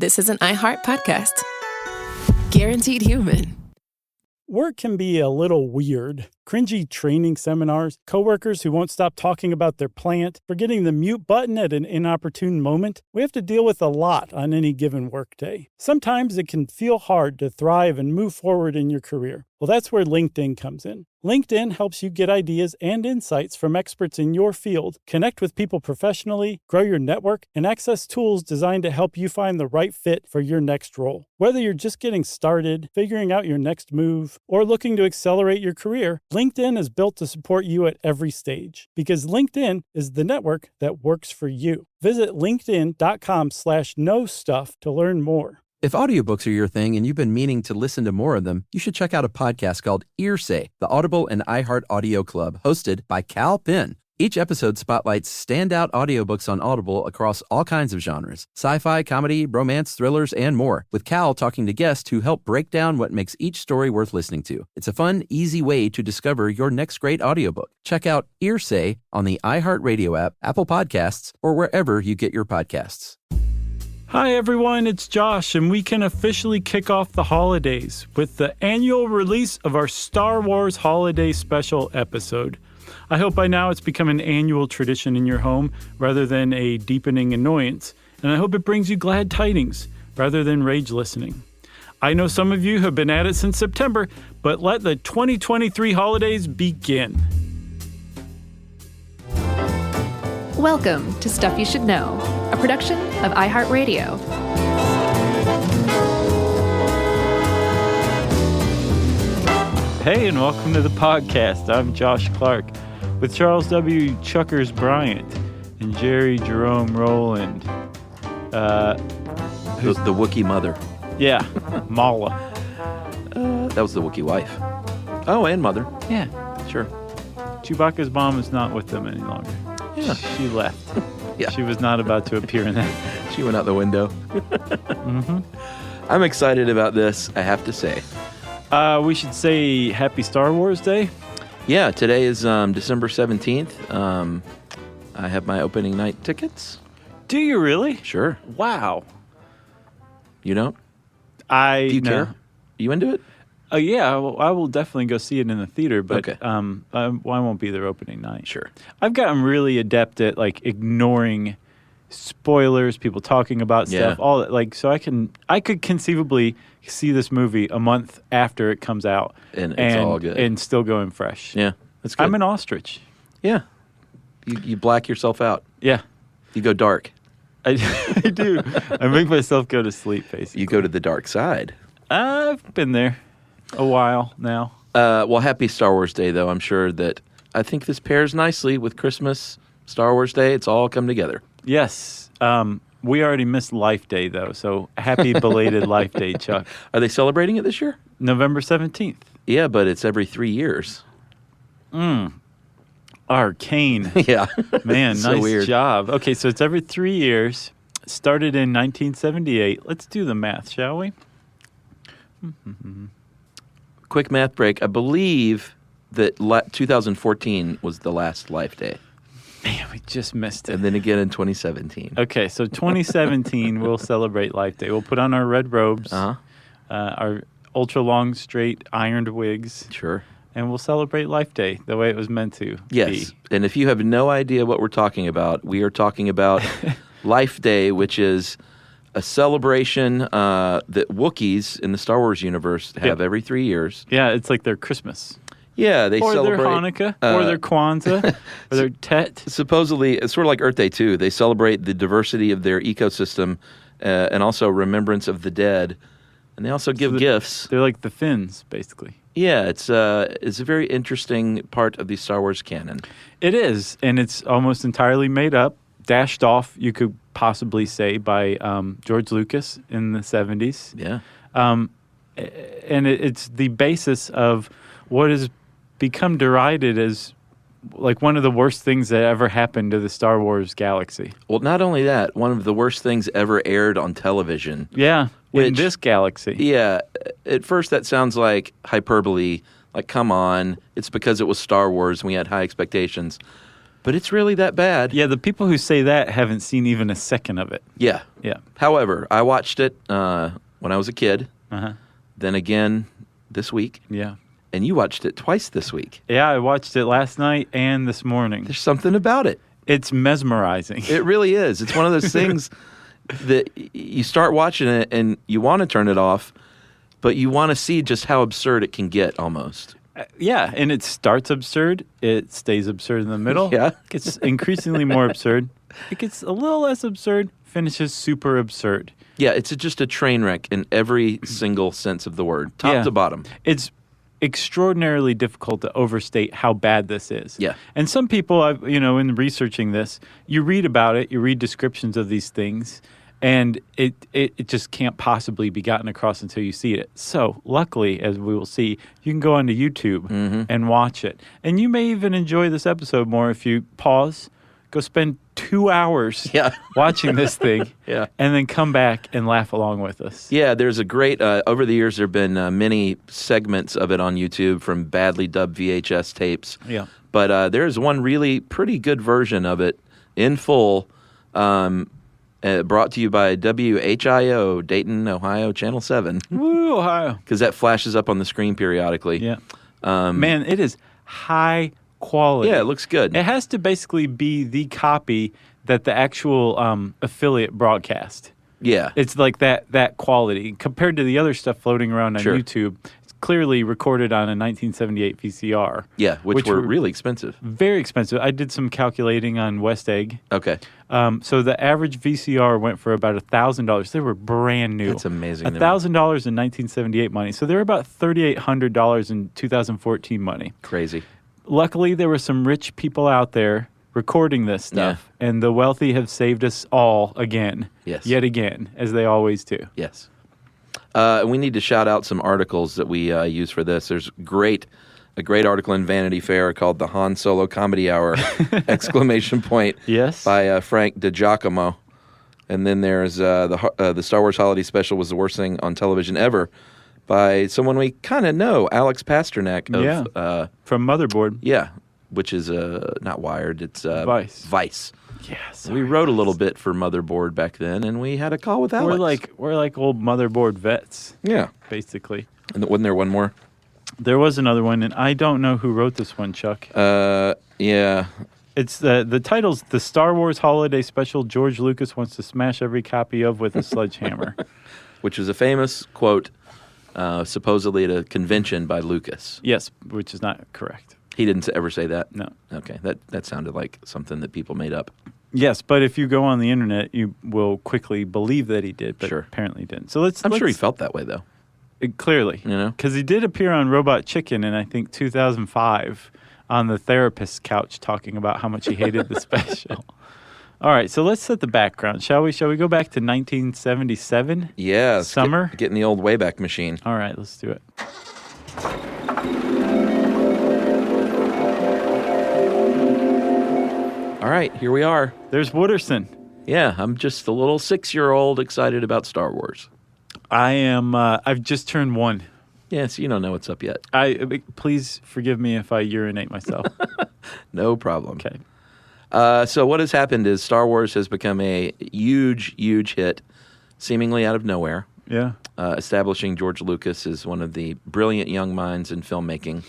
this is an iHeart podcast. Guaranteed human. Work can be a little weird. Cringy training seminars, coworkers who won't stop talking about their plant, forgetting the mute button at an inopportune moment. We have to deal with a lot on any given workday. Sometimes it can feel hard to thrive and move forward in your career. Well, that's where LinkedIn comes in. LinkedIn helps you get ideas and insights from experts in your field, connect with people professionally, grow your network, and access tools designed to help you find the right fit for your next role. Whether you're just getting started, figuring out your next move, or looking to accelerate your career, LinkedIn is built to support you at every stage because LinkedIn is the network that works for you. Visit linkedin.com/knowstuff to learn more. If audiobooks are your thing and you've been meaning to listen to more of them, you should check out a podcast called Earsay, the Audible and iHeart Audio Club, hosted by Cal Penn. Each episode spotlights standout audiobooks on Audible across all kinds of genres: sci-fi, comedy, romance, thrillers, and more, with Cal talking to guests who help break down what makes each story worth listening to. It's a fun, easy way to discover your next great audiobook. Check out Earsay on the iHeartRadio app, Apple Podcasts, or wherever you get your podcasts. Hi everyone, it's Josh, and we can officially kick off the holidays with the annual release of our Star Wars Holiday Special episode. I hope by now it's become an annual tradition in your home rather than a deepening annoyance, and I hope it brings you glad tidings rather than rage listening. I know some of you have been at it since September, but let the 2023 holidays begin. Welcome to Stuff You Should Know, a production of iHeartRadio. Hey, and welcome to the podcast. I'm Josh Clark with Charles W. Chuckers Bryant and Jerry Jerome Rowland. The Wookiee mother. Yeah, Mala. That was the Wookiee wife. Oh, and mother. Yeah, Sure. Chewbacca's mom is not with them any longer. Yeah. She left. Yeah. She was not about to appear in that. She went out the window. Mm-hmm. I'm excited about this, I have to say. We should say Happy Star Wars Day. Yeah, today is December 17th. I have my opening night tickets. Do you really? Sure. Wow. You don't? Do you care? You into it? Yeah, I will definitely go see it in the theater, but Okay. I won't be there opening night. Sure. I've gotten really adept at ignoring spoilers, people talking about stuff, Yeah. all that. So I could conceivably see this movie a month after it comes out, And it's all good. and still going fresh. Yeah, that's good. I'm an ostrich. Yeah. You black yourself out. Yeah, You go dark. I do. I make myself go to sleep. Basically, You go to the dark side. I've been there a while now. Well, happy Star Wars Day, though. I'm sure that I think this pairs nicely with Christmas, Star Wars Day. It's all come together. Yes. We already missed Life Day, though, so happy belated Life Day, Chuck. Are they celebrating it this year? November 17th. Yeah, but it's every 3 years. Arcane. Yeah. Man, So nice weird. job. Okay, so it's every 3 years. Started in 1978. Let's do the math, shall we? Quick math break. I believe that 2014 was the last Life Day. Man, we just missed it. And then again in 2017. Okay, so 2017, we'll celebrate Life Day. We'll put on our red robes, Uh-huh. our ultra-long, straight, ironed wigs, Sure. and we'll celebrate Life Day the way it was meant to Yes. be. And if you have no idea what we're talking about, we are talking about Life Day, which is a celebration that Wookiees in the Star Wars universe have every 3 years. Yeah, it's like their Christmas. Yeah, they Or celebrate their Hanukkah, or their Kwanzaa, or their Tet. Supposedly, it's sort of like Earth Day, too. They celebrate the diversity of their ecosystem and also remembrance of the dead. And they also give gifts. They're like the Finns, basically. Yeah, it's a very interesting part of the Star Wars canon. It is, and it's almost entirely made up, dashed off, you could possibly say, by George Lucas in the 70s. Yeah. And it's the basis of what has become derided as like one of the worst things that ever happened to the Star Wars galaxy. Well, not only that, one of the worst things ever aired on television. Yeah, in Which- this galaxy. Yeah, at first that sounds like hyperbole, like come on, it's because it was Star Wars and we had high expectations. but it's really that bad. Yeah, the people who say that haven't seen even a second of it. Yeah. Yeah. However, I watched it when I was a kid, Uh-huh. then again this week, Yeah. and you watched it twice this week. Yeah, I watched it last night and this morning. There's something about it. It's mesmerizing. It really is. It's one of those things that you start watching it and you want to turn it off, but you want to see just how absurd it can get almost. Yeah, and it starts absurd. It stays absurd in the middle. Yeah. It gets increasingly more absurd. It gets a little less absurd, finishes super absurd. Yeah, it's just a train wreck in every single sense of the word, top to bottom. It's extraordinarily difficult to overstate how bad this is. Yeah. And some people, in researching this, you read about it, you read descriptions of these things, and it just can't possibly be gotten across until you see it. So, luckily, as we will see, you can go onto YouTube and watch it. And you may even enjoy this episode more if you pause, go spend 2 hours watching this thing, and then come back and laugh along with us. Yeah, there's a great, over the years there have been many segments of it on YouTube from badly dubbed VHS tapes. Yeah. But there's one really pretty good version of it in full, brought to you by WHIO, Dayton, Ohio, Channel 7. Woo, Ohio. Because that flashes up on the screen periodically. Yeah. Man, it is high quality. Yeah, it looks good. It has to basically be the copy that the actual affiliate broadcast. Yeah. It's like that quality. Compared to the other stuff floating around on YouTube, it's clearly recorded on a 1978 VCR. Yeah, which were really expensive. Very expensive. I did some calculating on West Egg. Okay. So the average VCR went for about $1,000. They were brand new. That's amazing. $1,000 in 1978 money. So they're about $3,800 in 2014 money. Crazy. Luckily, there were some rich people out there recording this stuff, and the wealthy have saved us all again. Yes. Yet again, as they always do. Yes. We need to shout out some articles that we use for this. There's a great article in Vanity Fair called "The Han Solo Comedy Hour!" ! Yes. By Frank DiGiacomo. And then there's the Star Wars Holiday Special was the worst thing on television ever, by someone we kind of know, Alex Pasternak of from Motherboard. Yeah, which is not Wired, it's Vice. Vice. Yes. We wrote a little bit for Motherboard back then, and we had a call with Alex. We're like old Motherboard vets. Yeah, basically. And wasn't there one more? There was another one, and I don't know who wrote this one, Chuck. Yeah. It's the title's "The Star Wars Holiday Special George Lucas Wants to Smash Every Copy of with a Sledgehammer," which is a famous quote, supposedly at a convention by Lucas. Yes, which is not correct. He didn't ever say that? No. Okay, that sounded like something that people made up. Yes, but if you go on the internet, you will quickly believe that he did, but apparently he didn't. So I'm sure he felt that way, though. Clearly. Because he did appear on Robot Chicken in, I think, 2005 on the therapist's couch talking about how much he hated the special. All right, so let's set the background, shall we? Shall we go back to 1977? Yeah. Summer? Getting the old Wayback Machine. All right, let's do it. All right, here we are. There's Wooderson. Yeah, I'm just a little 6-year-old excited about Star Wars. I am, I've just turned 1. Yeah, so you don't know what's up yet. Please forgive me if I urinate myself. No problem. Okay. So what has happened is Star Wars has become a huge, huge hit, seemingly out of nowhere. Yeah. Establishing George Lucas as one of the brilliant young minds in filmmaking.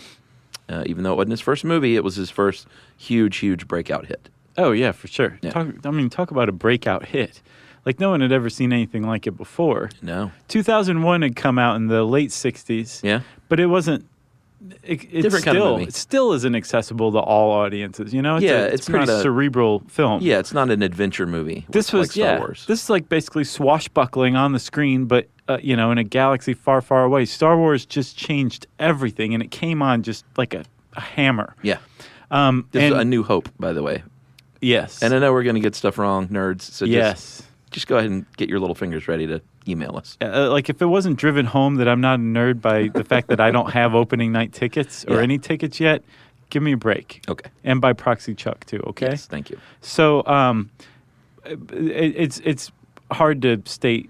Even though it wasn't his first movie, it was his first huge, huge breakout hit. Oh, yeah, for sure. Yeah. Talk about a breakout hit. Like, no one had ever seen anything like it before. No. 2001 had come out in the late 60s. Yeah. But it wasn't... Different kind of movie. It still isn't accessible to all audiences, It's pretty cerebral film. Yeah, it's not an adventure movie. This was, like Star Wars. This is like basically swashbuckling on the screen, but, in a galaxy far, far away. Star Wars just changed everything, and it came on just like a hammer. Yeah. This is A New Hope, by the way. Yes. And I know we're going to get stuff wrong, nerds, so yes. Just go ahead and get your little fingers ready to email us. Like, if it wasn't driven home that I'm not a nerd by the fact that I don't have opening night tickets or any tickets yet, give me a break. Okay. And by proxy, Chuck, too, okay? Yes, thank you. So it's hard to state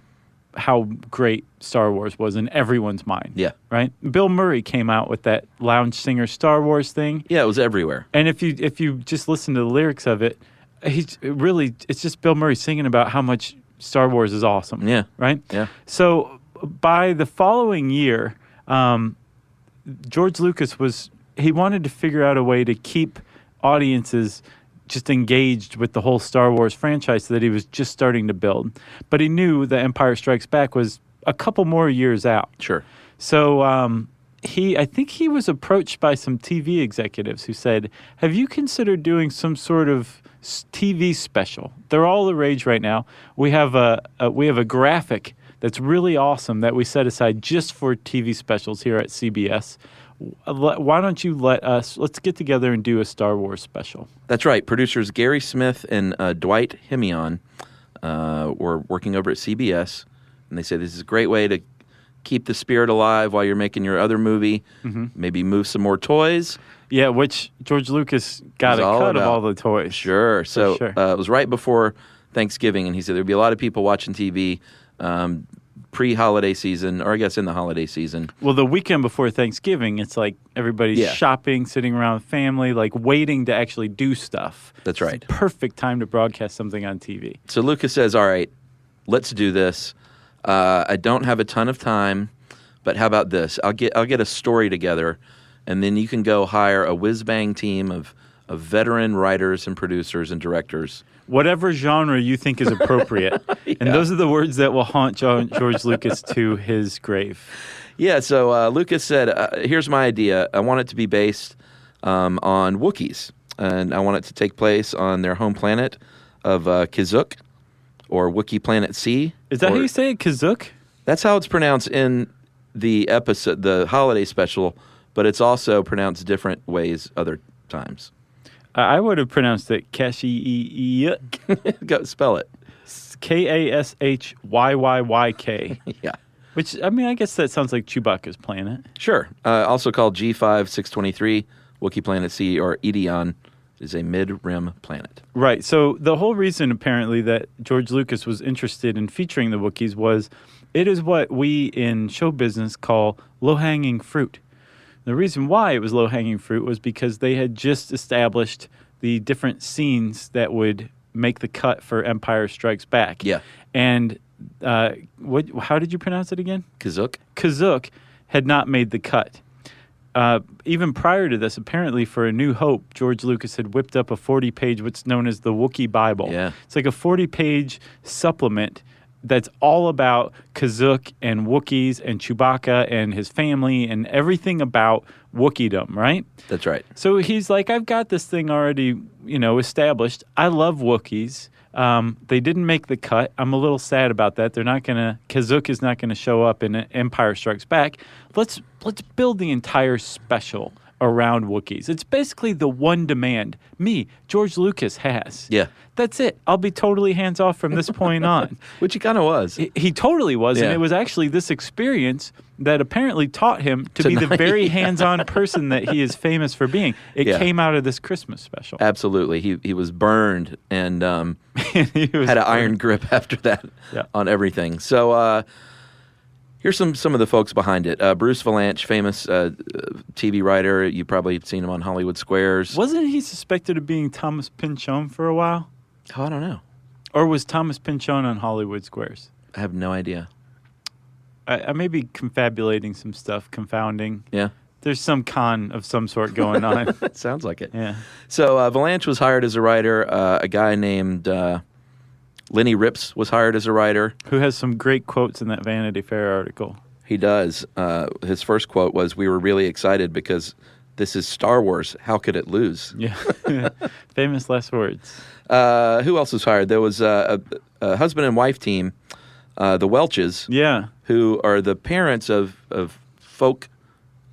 how great Star Wars was in everyone's mind. Yeah. Right? Bill Murray came out with that lounge singer Star Wars thing. Yeah, it was everywhere. And if you just listen to the lyrics of it, it's just Bill Murray singing about how much Star Wars is awesome. Yeah. Right? Yeah. So by the following year, George Lucas he wanted to figure out a way to keep audiences just engaged with the whole Star Wars franchise that he was just starting to build. But he knew that Empire Strikes Back was a couple more years out. Sure. So I think he was approached by some TV executives who said, have you considered doing some sort of TV special? They're all the rage right now. We have a graphic that's really awesome that we set aside just for TV specials here at CBS. Why don't you let's get together and do a Star Wars special. That's right. Producers Gary Smith and Dwight Hemion were working over at CBS, and they said this is a great way to keep the spirit alive while you're making your other movie. Mm-hmm. Maybe move some more toys. Yeah, which George Lucas got a cut of all the toys. Sure. So sure. It was right before Thanksgiving, and he said there'd be a lot of people watching TV pre-holiday season, or I guess in the holiday season. Well, the weekend before Thanksgiving, it's like everybody's shopping, sitting around with family, like waiting to actually do stuff. That's right. It's the perfect time to broadcast something on TV. So Lucas says, all right, let's do this. I don't have a ton of time, but how about this? I'll get a story together, and then you can go hire a whiz-bang team of veteran writers and producers and directors. Whatever genre you think is appropriate. Yeah. And those are the words that will haunt George Lucas to his grave. Yeah, so Lucas said, here's my idea. I want it to be based on Wookiees, and I want it to take place on their home planet of Kashyyyk, or Wookiee Planet C. Is that how you say it, Kashyyyk? That's how it's pronounced in the episode, the holiday special, but it's also pronounced different ways other times. I would have pronounced it Kashyyyk. Go spell it. Kashyyyk. Yeah. Which, I mean, I guess that sounds like Chewbacca's planet. Sure. Also called G5623, Wookiee Planet C, or Edion, is a mid-rim planet. Right. So the whole reason, apparently, that George Lucas was interested in featuring the Wookiees was it is what we in show business call low-hanging fruit. The reason why it was low-hanging fruit was because they had just established the different scenes that would make the cut for Empire Strikes Back. Yeah. And how did you pronounce it again? Kashyyyk. Kashyyyk had not made the cut. Even prior to this, apparently for A New Hope, George Lucas had whipped up a 40-page, what's known as the Wookiee Bible. Yeah. It's like a 40-page supplement that's all about Kashyyyk and Wookiees and Chewbacca and his family and everything about Wookieedom, right? That's right. So he's like, I've got this thing already, established. I love Wookiees. They didn't make the cut. I'm a little sad about that. Kashyyyk is not gonna show up in Empire Strikes Back. Let's build the entire special around Wookiees. It's basically the one demand George Lucas has. Yeah. That's it. I'll be totally hands off from this point on. Which he kind of was. He totally was, Yeah. and it was actually this experience that apparently taught him to be the very hands-on person that he is famous for being. It came out of this Christmas special. Absolutely. He was burned and He was had an iron grip after that on everything. So here's some of the folks behind it. Bruce Vilanch, famous TV writer. You've probably seen him on Hollywood Squares. Wasn't he suspected of being Thomas Pynchon for a while? Oh, I don't know. Or was Thomas Pynchon on Hollywood Squares? I have no idea. I may be confabulating some stuff, confounding. Yeah. There's some con of some sort going on. Sounds like it. Yeah. So Vilanch was hired as a writer. A guy named Lenny Rips was hired as a writer. Who has some great quotes in that Vanity Fair article. He does. His first quote was, "We were really excited because this is Star Wars. How could it lose?" Yeah. Famous last words. Who else was hired? There was a husband and wife team, the Welches, Yeah. who are the parents of folk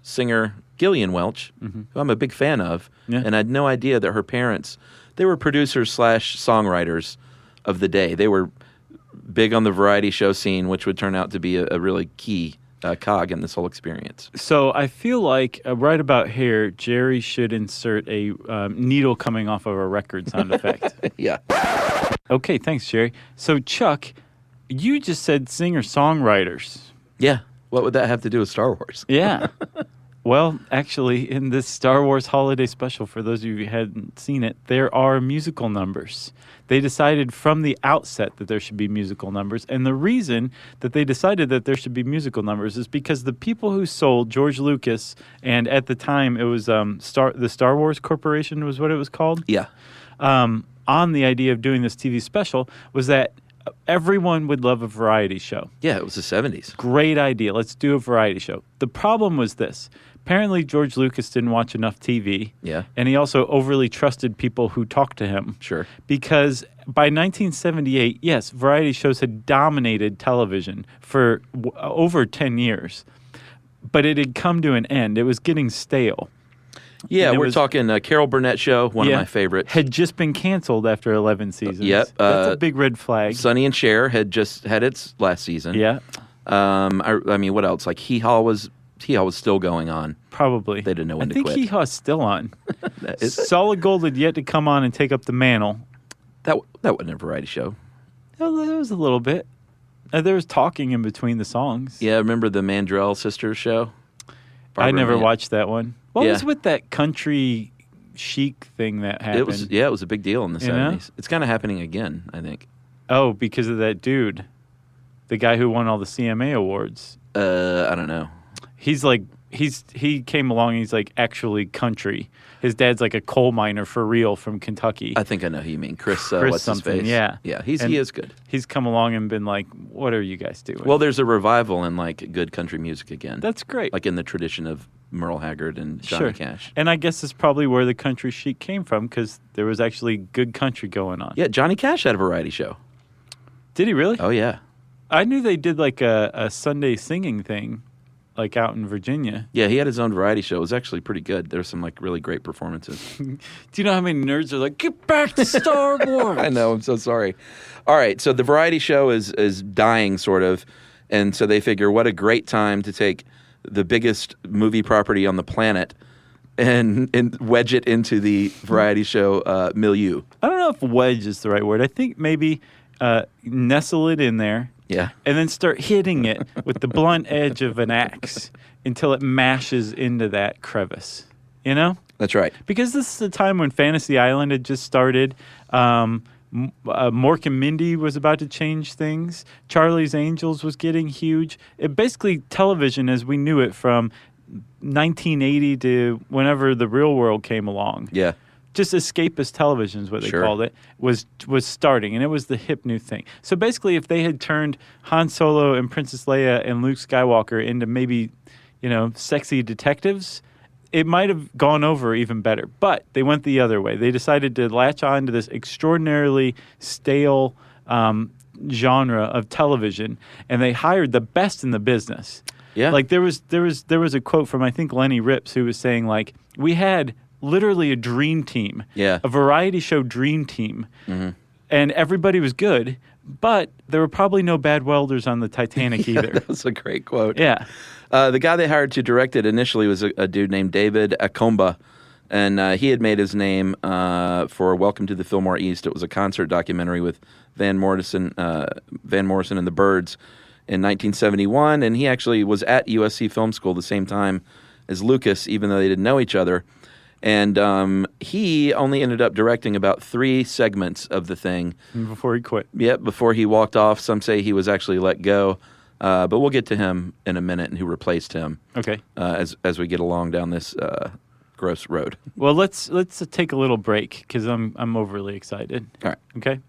singer Gillian Welch, who I'm a big fan of. Yeah. And I had no idea that her parents, they were producers/songwriters of the day. They were big on the variety show scene, which would turn out to be a really key cog in this whole experience. So I feel like right about here, Jerry should insert a needle coming off of a record sound effect. Yeah. Okay, thanks, Jerry. So Chuck, You just said singer-songwriters. Yeah. What would that have to do with Star Wars? Yeah. Well, actually, in this Star Wars holiday special, for those of you who hadn't seen it, there are musical numbers. They decided from the outset that there should be musical numbers. And the reason that they decided that there should be musical numbers is because the people who sold George Lucas, and at the time it was the Star Wars Corporation was what it was called. Yeah. On the idea of doing this TV special was that everyone would love a variety show. Yeah, it was the 70s. Great idea. Let's do a variety show. The problem was this. Apparently, George Lucas didn't watch enough TV. Yeah. And he also overly trusted people who talked to him. Sure. Because by 1978, yes, variety shows had dominated television for over 10 years. But it had come to an end. It was getting stale. Yeah, we're talking Carol Burnett show, one of my favorites. Had just been canceled after 11 seasons. Yep. That's a big red flag. Sonny and Cher had just had its last season. Yeah. I mean, what else? Like Hee Haw was still going on. Probably. They didn't know when to I quit. think Hee Haw's still on. Is it? Solid Gold had yet to come on and take up the mantle. That wasn't a variety show. Well, there was a little bit. There was talking in between the songs. Yeah, remember the Mandrell sisters show? I never watched that one. What Yeah. was with that country chic thing that happened? It was a big deal in the You know? 70s. It's kind of happening again, I think. Oh, because of that dude. The guy who won all the CMA awards. I don't know. He's like, he came along and he's like actually country. His dad's like a coal miner for real from Kentucky. I think I know who you mean. Chris what's something, his face? yeah. Yeah, And he is good. He's come along and been like, what are you guys doing? Well, there's a revival in like good country music again. That's great. Like in the tradition of Merle Haggard and Johnny Cash. And I guess that's probably where the country chic came from because there was actually good country going on. Yeah, Johnny Cash had a variety show. Did he really? Oh, yeah. I knew they did like a Sunday singing thing, like out in Virginia. Yeah, he had his own variety show. It was actually pretty good. There were some like really great performances. Do you know how many nerds are like, get back to Star Wars? I know. I'm so sorry. All right. So the variety show is dying, sort of. And so they figure what a great time to take the biggest movie property on the planet and wedge it into the variety show milieu. I don't know if wedge is the right word. I think maybe nestle it in there. Yeah. And then start hitting it with the blunt edge of an axe until it mashes into that crevice. You know? That's right. Because this is the time when Fantasy Island had just started. Mork and Mindy was about to change things. Charlie's Angels was getting huge. Basically, television as we knew it from 1980 to whenever the real world came along. Yeah. Just escapist television is what they called it, was starting, and it was the hip new thing. So basically, if they had turned Han Solo and Princess Leia and Luke Skywalker into maybe, sexy detectives, it might have gone over even better. But they went the other way. They decided to latch on to this extraordinarily stale genre of television, and they hired the best in the business. Yeah. Like there was a quote from I think Lenny Rips who was saying like we had literally a dream team, a variety show dream team, and everybody was good, but there were probably no bad welders on the Titanic either. That was a great quote. Yeah. The guy they hired to direct it initially was a dude named David Akomba, and he had made his name for Welcome to the Fillmore East. It was a concert documentary with Van Morrison and the Byrds in 1971, and he actually was at USC Film School the same time as Lucas, even though they didn't know each other. And he only ended up directing about 3 segments of the thing. Before he quit. Yep, before he walked off. Some say he was actually let go. But we'll get to him in a minute and who replaced him. Okay. As we get along down this gross road. Well, let's take a little break because I'm overly excited. All right. Okay.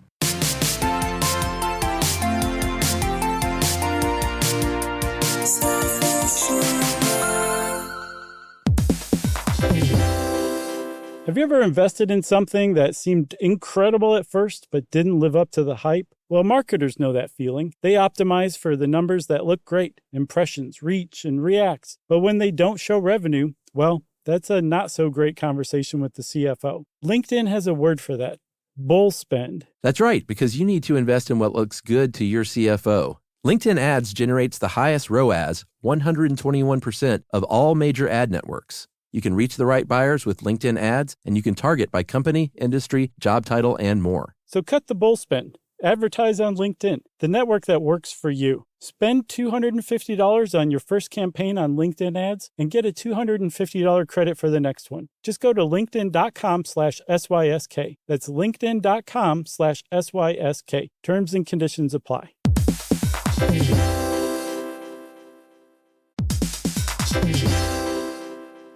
Have you ever invested in something that seemed incredible at first but didn't live up to the hype? Well, marketers know that feeling. They optimize for the numbers that look great, impressions, reach, and reacts. But when they don't show revenue, well, that's a not so great conversation with the CFO. LinkedIn has a word for that: bull spend. That's right, because you need to invest in what looks good to your CFO. LinkedIn Ads generates the highest ROAS, 121% of all major ad networks. You can reach the right buyers with LinkedIn Ads, and you can target by company, industry, job title, and more. So cut the bull spend Advertise on LinkedIn, the network that works for you. Spend $250 on your first campaign on LinkedIn ads and get a $250 credit for the next one. Just go to linkedin.com/SYSK. That's linkedin.com/SYSK. Terms and conditions apply.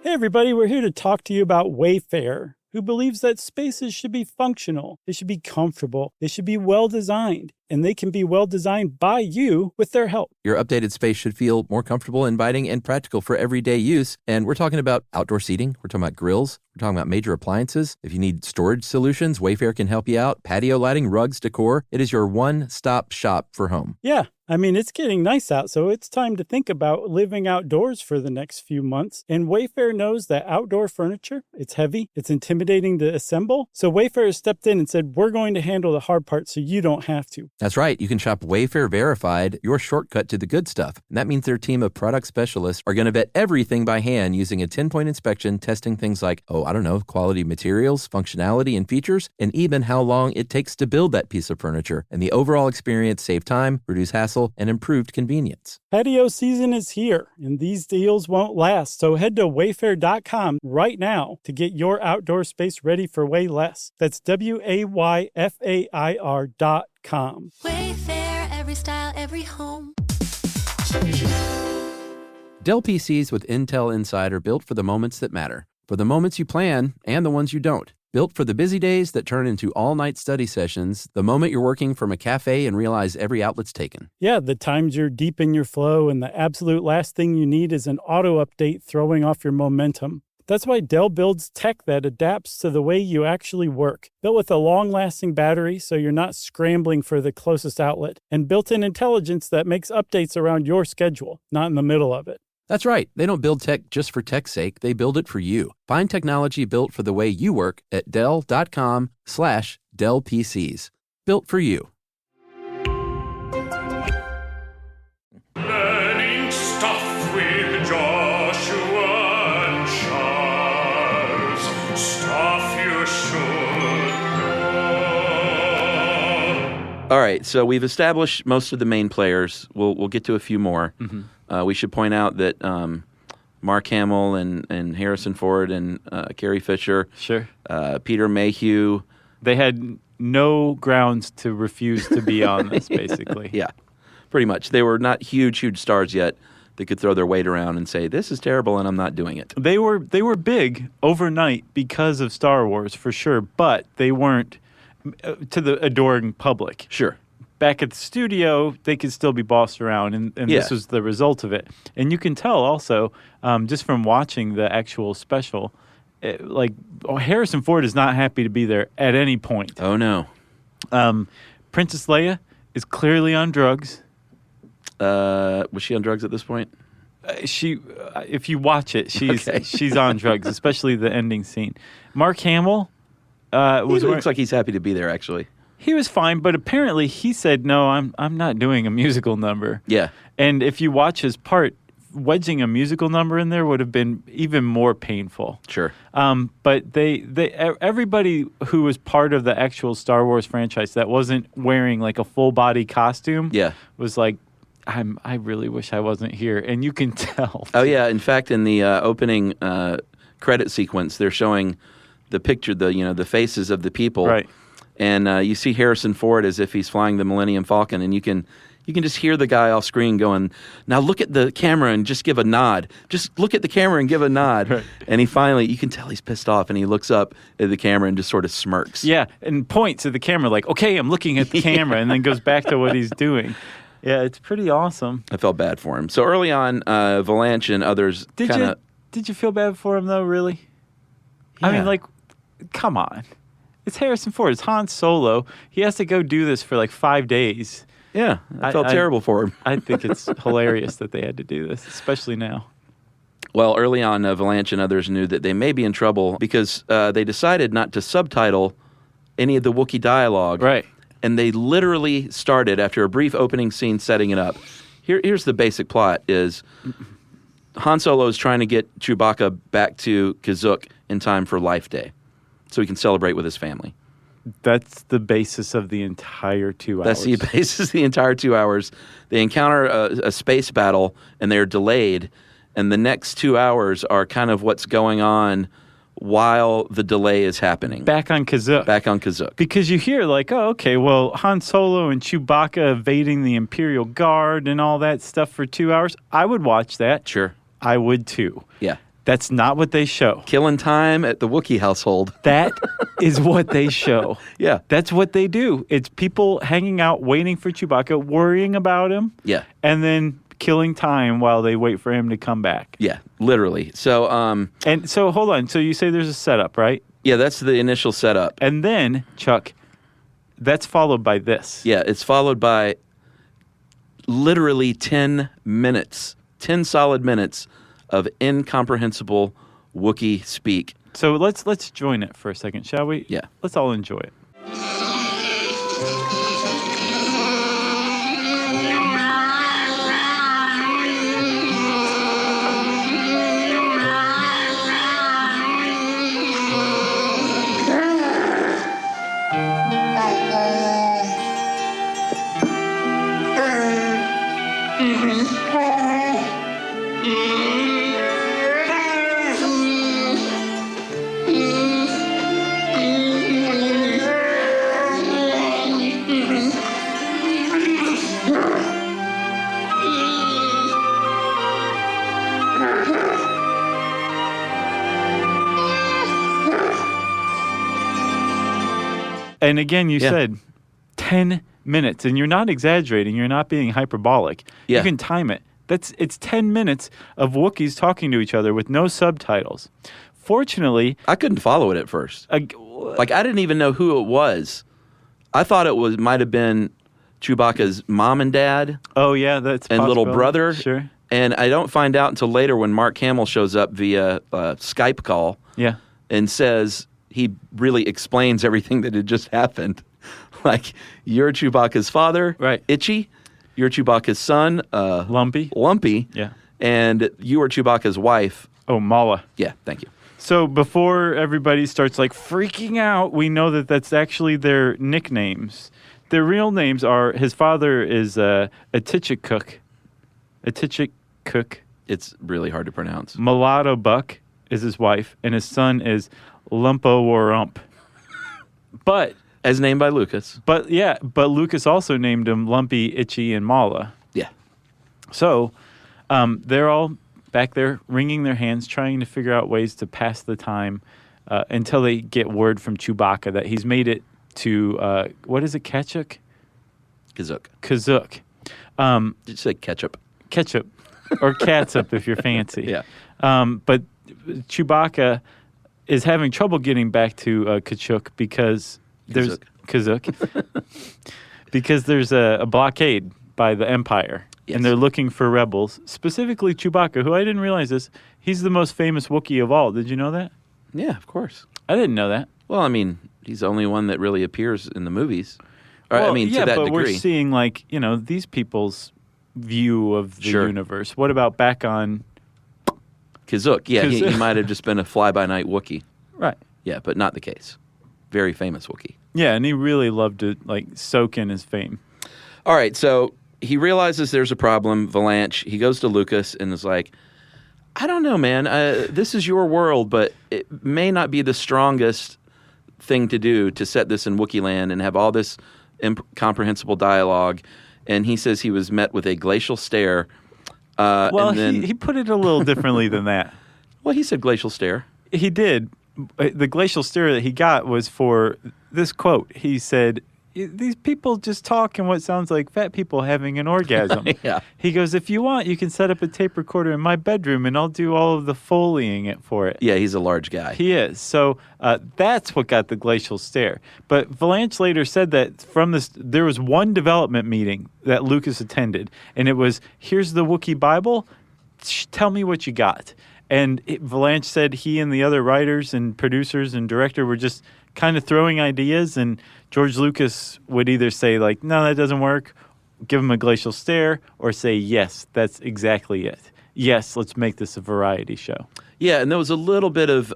Hey everybody, we're here to talk to you about Wayfair, who believes that spaces should be functional, they should be comfortable, they should be well-designed, and they can be well-designed by you with their help. Your updated space should feel more comfortable, inviting, and practical for everyday use. And we're talking about outdoor seating. We're talking about grills. We're talking about major appliances. If you need storage solutions, Wayfair can help you out. Patio lighting, rugs, decor. It is your one-stop shop for home. Yeah, I mean, it's getting nice out, so it's time to think about living outdoors for the next few months. And Wayfair knows that outdoor furniture, it's heavy, it's intimidating to assemble. So Wayfair has stepped in and said, we're going to handle the hard part so you don't have to. That's right. You can shop Wayfair Verified, your shortcut to the good stuff. And that means their team of product specialists are going to vet everything by hand using a 10-point inspection, testing things like, quality materials, functionality, and features, and even how long it takes to build that piece of furniture. And the overall experience save time, reduce hassle, and improved convenience. Patio season is here, and these deals won't last. So head to wayfair.com right now to get your outdoor space ready for way less. That's WAYFAIR.com. Wayfair, every style, every home. Dell PCs with Intel Inside are built for the moments that matter, for the moments you plan and the ones you don't. Built for the busy days that turn into all-night study sessions, the moment you're working from a cafe and realize every outlet's taken. Yeah, the times you're deep in your flow and the absolute last thing you need is an auto update throwing off your momentum. That's why Dell builds tech that adapts to the way you actually work. Built with a long-lasting battery so you're not scrambling for the closest outlet, and built-in intelligence that makes updates around your schedule, not in the middle of it. That's right. They don't build tech just for tech's sake. They build it for you. Find technology built for the way you work at Dell.com/Dell PCs. Built for you. Learning stuff with Joshua and Charles. Stuff you should know. All right, so we've established most of the main players. We'll get to a few more. Mm-hmm. We should point out that Mark Hamill and Harrison Ford and Carrie Fisher, Sure. Peter Mayhew. They had no grounds to refuse to be on this, basically. Yeah, pretty much. They were not huge stars yet. They could throw their weight around and say, this is terrible and I'm not doing it. They were big overnight because of Star Wars, for sure, but they weren't to the adoring public. Sure. Back at the studio, they could still be bossed around, and this was the result of it. And you can tell also, just from watching the actual special, Harrison Ford is not happy to be there at any point. Oh, no. Princess Leia is clearly on drugs. Was she on drugs at this point? If you watch it, she's on drugs, especially the ending scene. Mark Hamill looks like he's happy to be there, actually. He was fine, but apparently he said, no, I'm not doing a musical number. Yeah. And if you watch his part, wedging a musical number in there would have been even more painful. Sure. But everybody who was part of the actual Star Wars franchise that wasn't wearing like a full body costume was like, I really wish I wasn't here. And you can tell. Oh, yeah. In fact, in the opening credit sequence, they're showing the picture, the faces of the people. Right. And you see Harrison Ford as if he's flying the Millennium Falcon, and you can just hear the guy off screen going, now look at the camera and just give a nod. Just look at the camera and give a nod. Right. And he finally, you can tell he's pissed off, and he looks up at the camera and just sort of smirks. Yeah, and points at the camera like, okay, I'm looking at the camera, and then goes back to what he's doing. Yeah, it's pretty awesome. I felt bad for him. So early on, Valanche and others kind of... Did you feel bad for him, though, really? Yeah. I mean, like, come on. It's Harrison Ford. It's Han Solo. He has to go do this for like 5 days. Yeah, I felt terrible for him. I think it's hilarious that they had to do this, especially now. Well, early on, Valanche and others knew that they may be in trouble because they decided not to subtitle any of the Wookiee dialogue. Right. And they literally started, after a brief opening scene setting it up. Here's the basic plot is Han Solo is trying to get Chewbacca back to Kashyyyk in time for Life Day so he can celebrate with his family. That's the basis of the entire 2 hours. That's the basis of the entire 2 hours. They encounter a space battle, and they're delayed. And the next 2 hours are kind of what's going on while the delay is happening. Back on Kashyyyk. Because you hear like, oh, okay, well, Han Solo and Chewbacca evading the Imperial Guard and all that stuff for 2 hours. I would watch that. Sure. I would too. Yeah. That's not what they show. Killing time at the Wookiee household. That is what they show. Yeah. That's what they do. It's people hanging out, waiting for Chewbacca, worrying about him. Yeah. And then killing time while they wait for him to come back. Yeah, literally. So, and so hold on. So you say there's a setup, right? Yeah, that's the initial setup. And then, Chuck, that's followed by this. Yeah, it's followed by literally 10 minutes, 10 solid minutes of incomprehensible Wookiee speak. So let's join it for a second, shall we? Yeah. Let's all enjoy it. And again, you said 10 minutes, and you're not exaggerating. You're not being hyperbolic. Yeah. You can time it. It's 10 minutes of Wookiees talking to each other with no subtitles. Fortunately, I couldn't follow it at first. I didn't even know who it was. I thought it might have been Chewbacca's mom and dad. Oh yeah, that's and little brother. Sure. And I don't find out until later when Mark Hamill shows up via Skype call. Yeah. And says he really explains everything that had just happened. Like, you're Chewbacca's father, right? Itchy. You're Chewbacca's son, Lumpy. Yeah. And you are Chewbacca's wife. Oh, Mala. Yeah, thank you. So before everybody starts like freaking out, we know that that's actually their nicknames. Their real names are, his father is Atichik Cook. It's really hard to pronounce. Mulatto Buck is his wife, and his son is Lumpo Warump. But as named by Lucas. But Lucas also named him Lumpy, Itchy, and Mala. Yeah. So they're all back there wringing their hands, trying to figure out ways to pass the time until they get word from Chewbacca that he's made it to, what is it, Kashyyyk? Kashyyyk. Did you say ketchup? Ketchup. Or catsup if you're fancy. Yeah. But Chewbacca is having trouble getting back to Kashyyyk because there's because there's a blockade by the Empire. Yes. And they're looking for rebels, specifically Chewbacca, who I didn't realize this. He's the most famous Wookiee of all. Did you know that? Yeah, of course. I didn't know that. Well, I mean, he's the only one that really appears in the movies. Or, well, I mean, yeah, to that but degree. We're seeing, like, these people's view of the universe. What about back on Kashyyyk? Yeah, he might have just been a fly-by-night Wookiee. Right. Yeah, but not the case. Very famous Wookiee. Yeah, and he really loved to, soak in his fame. All right, so he realizes there's a problem, Valanche. He goes to Lucas and is like, I don't know, man. This is your world, but it may not be the strongest thing to do to set this in Wookiee land and have all this incomprehensible dialogue. And he says he was met with a glacial stare. Well, and then, he put it a little differently than that. Well, he said glacial stare. He did. The glacial stare that he got was for this quote. He said, these people just talk in what sounds like fat people having an orgasm. Yeah. He goes, if you want, you can set up a tape recorder in my bedroom and I'll do all of the Foleying it for it. Yeah, he's a large guy. He is. So that's what got the glacial stare. But Valanche later said that from this, there was one development meeting that Lucas attended, and it was, here's the Wookiee Bible. Tell me what you got. And Valanche said he and the other writers and producers and director were just kind of throwing ideas, and George Lucas would either say, like, no, that doesn't work, give him a glacial stare, or say, yes, that's exactly it. Yes, let's make this a variety show. Yeah, and there was a little bit of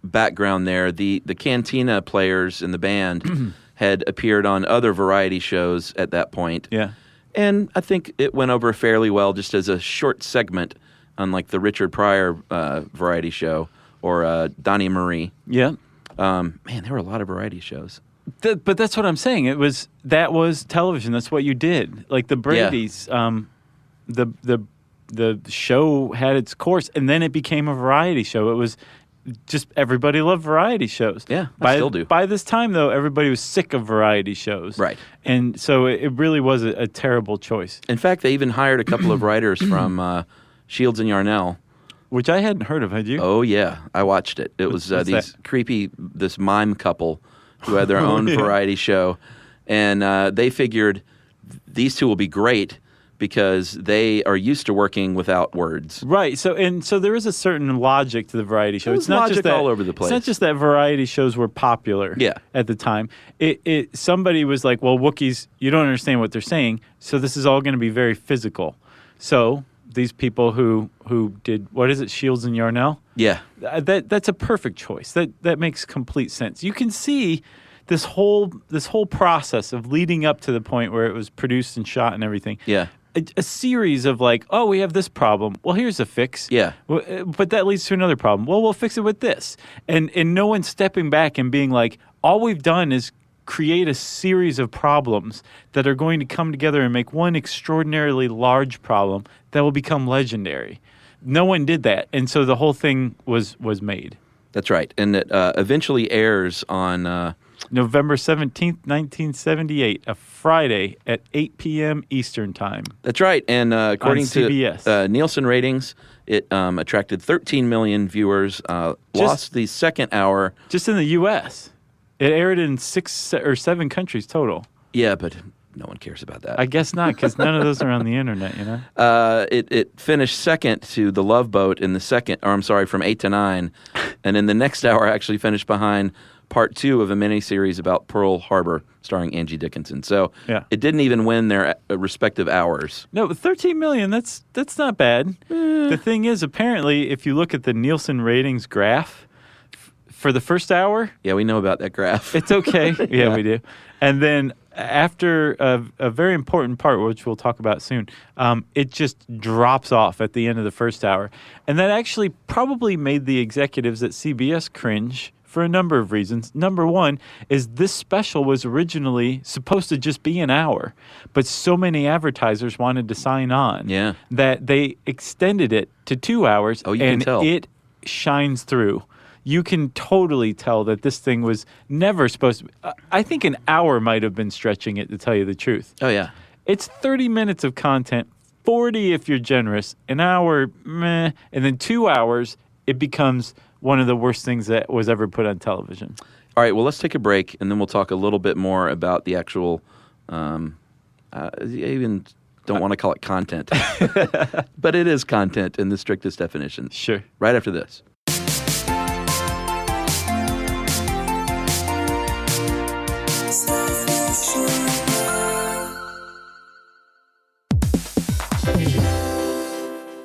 background there. The Cantina players in the band had appeared on other variety shows at that point. Yeah. And I think it went over fairly well just as a short segment on like the Richard Pryor variety show or Donnie Marie. Yeah. Man, there were a lot of variety shows. But that's what I'm saying. That was television. That's what you did. Like the Brady's, the show had its course, and then it became a variety show. It was just everybody loved variety shows. Yeah, I still do. By this time, though, everybody was sick of variety shows. Right. And so it really was a terrible choice. In fact, they even hired a couple of writers from Shields and Yarnell. Which I hadn't heard of, had you? Oh, yeah. I watched it. It was this mime couple who had their own variety show. And they figured these two will be great because they are used to working without words. Right. So there is a certain logic to the variety show. It's not logic just that, all over the place. It's not just that variety shows were popular at the time. Somebody was like, well, Wookiees, you don't understand what they're saying, so this is all going to be very physical. So these people who did, what is it, Shields and Yarnell? Yeah. That's a perfect choice. That makes complete sense. You can see this whole process of leading up to the point where it was produced and shot and everything. Yeah. A series of like, oh, we have this problem. Well, here's a fix. Yeah. But that leads to another problem. Well, we'll fix it with this. And no one's stepping back and being like, all we've done is create a series of problems that are going to come together and make one extraordinarily large problem that will become legendary. No one did that. And so the whole thing was made. That's right. And it eventually airs on November 17th, 1978, a Friday at 8 p.m. Eastern Time. That's right. And according to Nielsen ratings, it attracted 13 million viewers, lost the second hour. Just in the U.S. It aired in 6 or 7 countries total. Yeah, but no one cares about that. I guess not, because none of those are on the internet, you know? It finished second to The Love Boat in the from 8 to 9. And in the next hour, actually finished behind part 2 of a miniseries about Pearl Harbor starring Angie Dickinson. So it didn't even win their respective hours. No, but 13 million, that's not bad. The thing is, apparently, if you look at the Nielsen ratings graph, for the first hour... Yeah, we know about that graph. It's okay. Yeah, we do. And then after a very important part, which we'll talk about soon, it just drops off at the end of the first hour. And that actually probably made the executives at CBS cringe for a number of reasons. Number one is this special was originally supposed to just be an hour, but so many advertisers wanted to sign on that they extended it to 2 hours. Oh, you can tell. It shines through. You can totally tell that this thing was never supposed to be. I think an hour might have been stretching it, to tell you the truth. Oh, yeah. It's 30 minutes of content, 40 if you're generous, an hour, meh, and then 2 hours, it becomes one of the worst things that was ever put on television. All right, well, let's take a break, and then we'll talk a little bit more about the actual, I even don't want to call it content, but it is content in the strictest definition. Sure. Right after this.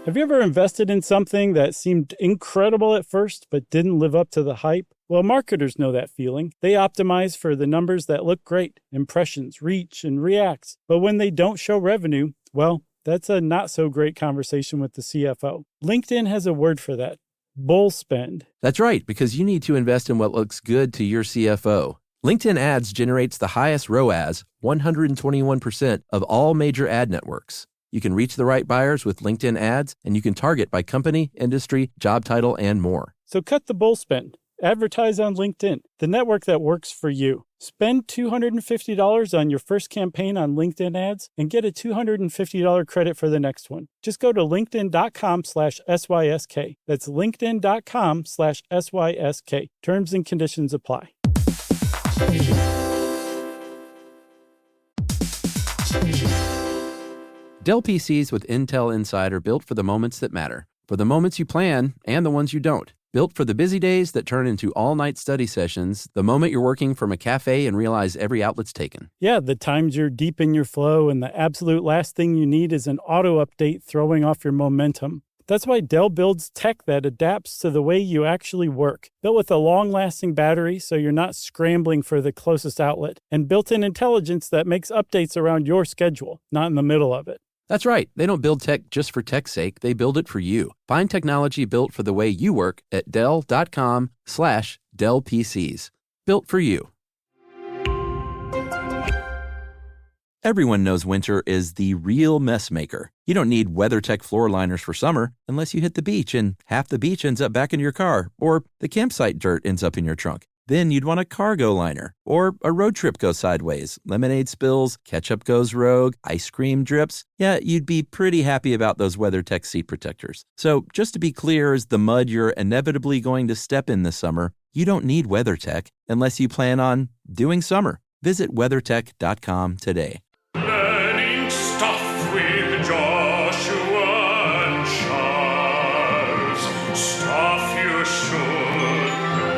Have you ever invested in something that seemed incredible at first but didn't live up to the hype? Well, marketers know that feeling. They optimize for the numbers that look great, impressions, reach, and reacts. But when they don't show revenue, well, that's a not so great conversation with the CFO. LinkedIn has a word for that: bull spend. That's right, because you need to invest in what looks good to your CFO. LinkedIn Ads generates the highest ROAS, 121% of all major ad networks. You can reach the right buyers with LinkedIn Ads, and you can target by company, industry, job title, and more. So cut the bull spend. Advertise on LinkedIn, the network that works for you. Spend $250 on your first campaign on LinkedIn Ads and get a $250 credit for the next one. Just go to linkedin.com/SYSK. That's linkedin.com/SYSK. Terms and conditions apply. Dell PCs with Intel Inside are built for the moments that matter, for the moments you plan and the ones you don't. Built for the busy days that turn into all-night study sessions, the moment you're working from a cafe and realize every outlet's taken. Yeah, the times you're deep in your flow and the absolute last thing you need is an auto update throwing off your momentum. That's why Dell builds tech that adapts to the way you actually work. Built with a long-lasting battery so you're not scrambling for the closest outlet, and built-in intelligence that makes updates around your schedule, not in the middle of it. That's right. They don't build tech just for tech's sake. They build it for you. Find technology built for the way you work at Dell.com/Dell PCs. Built for you. Everyone knows winter is the real mess maker. You don't need WeatherTech floor liners for summer unless you hit the beach and half the beach ends up back in your car, or the campsite dirt ends up in your trunk. Then you'd want a cargo liner, or a road trip goes sideways, lemonade spills, ketchup goes rogue, ice cream drips. Yeah, you'd be pretty happy about those WeatherTech seat protectors. So just to be clear, as the mud you're inevitably going to step in this summer, you don't need WeatherTech unless you plan on doing summer. Visit WeatherTech.com today. Learning stuff with Joshua and Charles. Stuff you should know.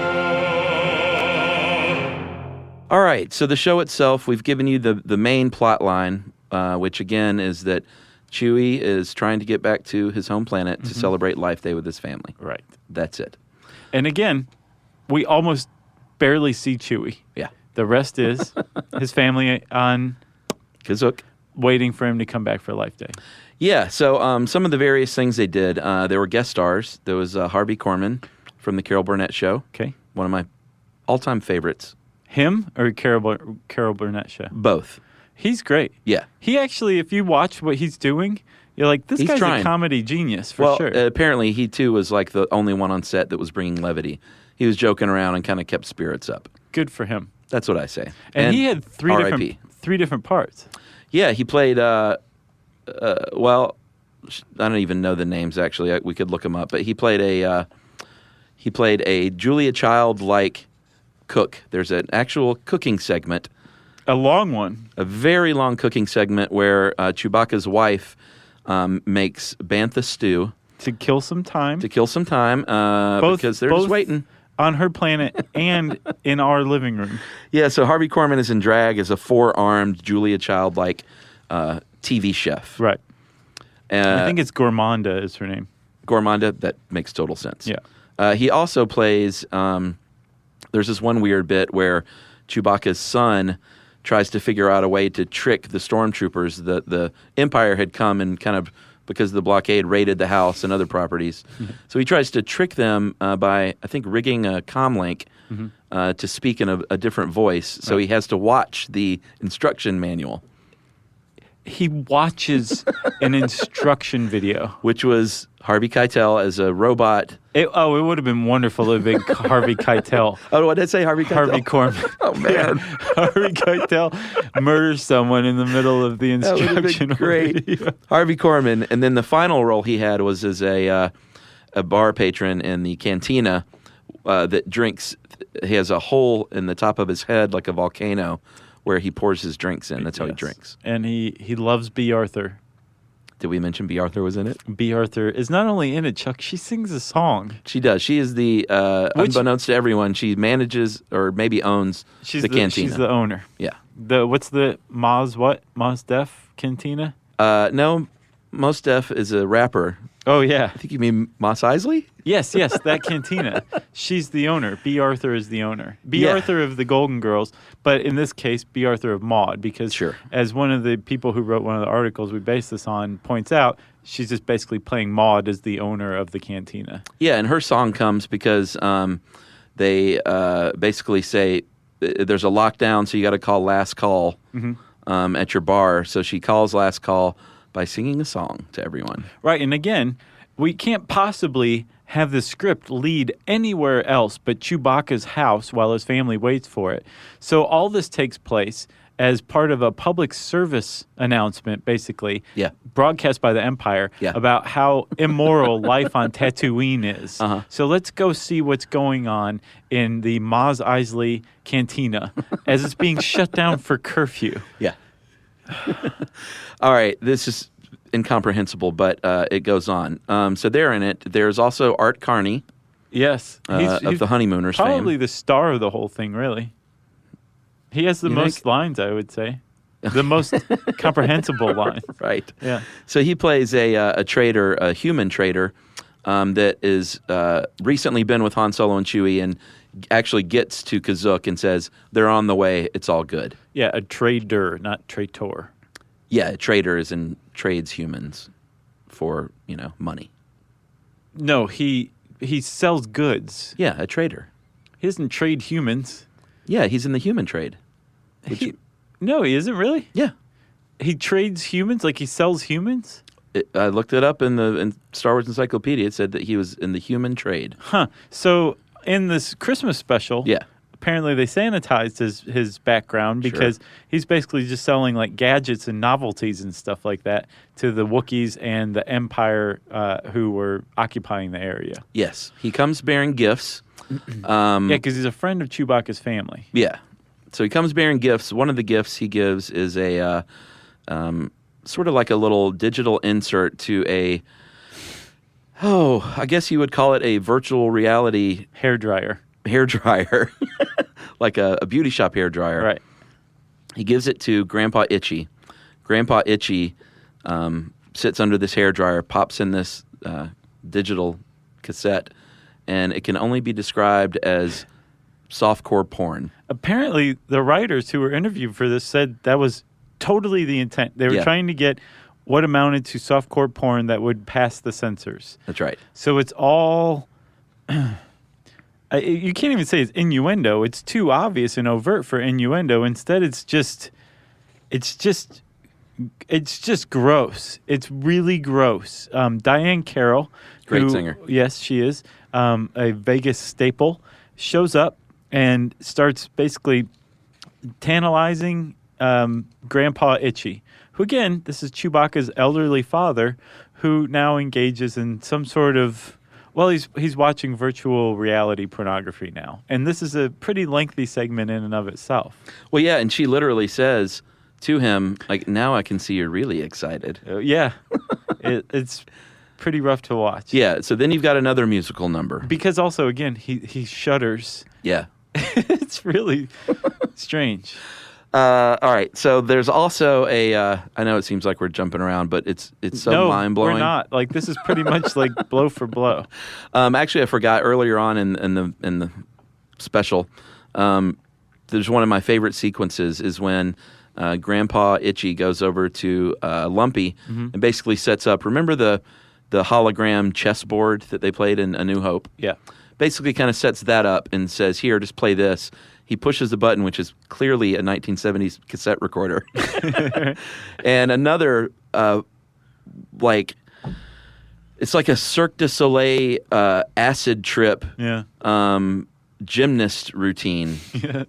All right, so the show itself, we've given you the main plot line, which again is that Chewie is trying to get back to his home planet to celebrate Life Day with his family. Right. That's it. And again, we almost barely see Chewie. Yeah. The rest is his family on Kazook. waiting for him to come back for Life Day. Yeah, so some of the various things they did, there were guest stars. There was Harvey Korman from The Carol Burnett Show. Okay. One of my all-time favorites. Him or Carol Burnett show? Both. He's great. Yeah. He actually, if you watch what he's doing, you're like, this He's guy's trying. a comedy genius for sure. Apparently he too was like the only one on set that was bringing levity. He was joking around and kind of kept spirits up. Good for him. That's what I say. And he had three R.I.P. different parts. Yeah, he played, well, I don't even know the names actually. We could look them up. But he played a Julia Child-like cook. There's an actual cooking segment. A long one. A very long cooking segment where Chewbacca's wife makes bantha stew. To kill some time. Because they're just waiting. On her planet and in our living room. Yeah, so Harvey Korman is in drag as a four-armed Julia Child-like TV chef. Right. I think it's Gourmanda is her name. Gourmanda, that makes total sense. Yeah. He also plays, there's this one weird bit where Chewbacca's son tries to figure out a way to trick the stormtroopers. The Empire had come and kind of, because of the blockade, raided the house and other properties. Mm-hmm. So he tries to trick them by, I think, rigging a comlink to speak in a different voice. So he has to watch the instruction manual. He watches an instruction video. Which was Harvey Keitel as a robot. It would have been wonderful to have been Harvey Keitel. Oh, what did I say? Harvey Keitel? Harvey Korman. Oh, man. Yeah. Harvey Keitel murders someone in the middle of the instruction That would have been great. video. Harvey Korman. And then the final role he had was as a bar patron in the cantina that drinks. He has a hole in the top of his head like a volcano where he pours his drinks in. That's how he drinks. And he loves B. Arthur. Did we mention B. Arthur was in it? B. Arthur is not only in it, Chuck, she sings a song. She does. She is the, unbeknownst to everyone, she manages or maybe owns the cantina. She's the owner. Yeah. What's the Maz Def Cantina? No, Mos Def is a rapper. Oh, yeah. I think you mean Mos Eisley? Yes, that cantina. She's the owner. B. Arthur is the owner. B. Arthur of the Golden Girls, but in this case, B. Arthur of Maude, because as one of the people who wrote one of the articles we based this on points out, she's just basically playing Maude as the owner of the cantina. Yeah, and her song comes because they basically say there's a lockdown, so you got to call last call at your bar. So she calls last call by singing a song to everyone. Right, and again, we can't possibly have the script lead anywhere else but Chewbacca's house while his family waits for it. So all this takes place as part of a public service announcement, basically, broadcast by the Empire about how immoral life on Tatooine is. So let's go see what's going on in the Maz Eisley Cantina as it's being shut down for curfew. Yeah. All right, this is incomprehensible, but it goes on. So they're in it. There's also Art Carney. Yes. Of the Honeymooners probably fame. the star of the whole thing, really. He has the most lines, I would say. The most comprehensible line. Right. Yeah. So he plays a traitor, a human traitor, that is recently been with Han Solo and Chewie and actually gets to Kashyyyk and says, they're on the way, it's all good. Yeah, a trader, not traitor. Yeah, a trader is in trades humans for, money. No, he sells goods. Yeah, a trader. He doesn't trade humans. Yeah, he's in the human trade. No, he isn't really. Yeah. He trades humans, like he sells humans? I looked it up in Star Wars Encyclopedia. It said that he was in the human trade. So in this Christmas special, Yeah. apparently they sanitized his background because he's basically just selling like gadgets and novelties and stuff like that to the Wookiees and the Empire who were occupying the area. Yes. He comes bearing gifts. Yeah, because he's a friend of Chewbacca's family. Yeah. So he comes bearing gifts. One of the gifts he gives is a sort of like a little digital insert to I guess you would call it a virtual reality Hairdryer. Like a beauty shop hairdryer. Right. He gives it to Grandpa Itchy. Grandpa Itchy sits under this hairdryer, pops in this digital cassette, and it can only be described as softcore porn. Apparently, the writers who were interviewed for this said that was totally the intent. They were trying to get what amounted to softcore porn that would pass the censors. That's right. So it's all... you can't even say it's innuendo. It's too obvious and overt for innuendo. Instead, it's just gross. It's really gross. Diane Carroll, great singer. Yes, she is. A Vegas staple, shows up and starts basically tantalizing Grandpa Itchy, who again, this is Chewbacca's elderly father, who now engages in some sort of... Well, he's watching virtual reality pornography now. And this is a pretty lengthy segment in and of itself. Well, yeah, and she literally says to him, like, now I can see you're really excited. Yeah. It's pretty rough to watch. Yeah, so then you've got another musical number. Because also, again, he shudders. Yeah. It's really strange. All right, so there's also I know it seems like we're jumping around, but it's so mind-blowing. We're not. Like, this is pretty much like blow for blow. Actually, I forgot earlier on in the special, there's one of my favorite sequences is when Grandpa Itchy goes over to Lumpy and basically sets up, remember the hologram chessboard that they played in A New Hope? Yeah. Basically kind of sets that up and says, here, just play this. He pushes the button, which is clearly a 1970s cassette recorder. And another, it's like a Cirque du Soleil acid trip gymnast routine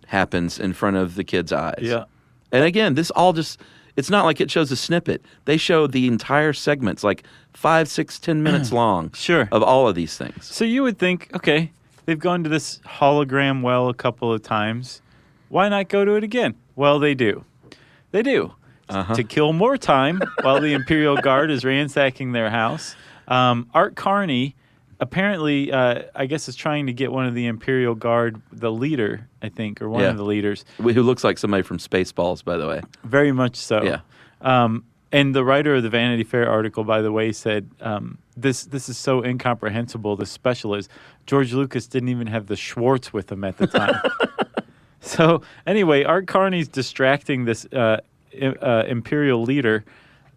happens in front of the kid's eyes. Yeah. And again, this all just, it's not like it shows a snippet. They show the entire segments, like 5, 6, 10 minutes long of all of these things. So you would think, okay, they've gone to this hologram well a couple of times. Why not go to it again? Well, they do. They do. To kill more time while the Imperial Guard is ransacking their house. Art Carney apparently, I guess, is trying to get one of the Imperial Guard, the leader, I think, or one of the leaders. Who looks like somebody from Spaceballs, by the way. Very much so. Yeah. And the writer of the Vanity Fair article, by the way, said, this is so incomprehensible, this special is. George Lucas didn't even have the Schwartz with him at the time. So anyway, Art Carney's distracting this Imperial leader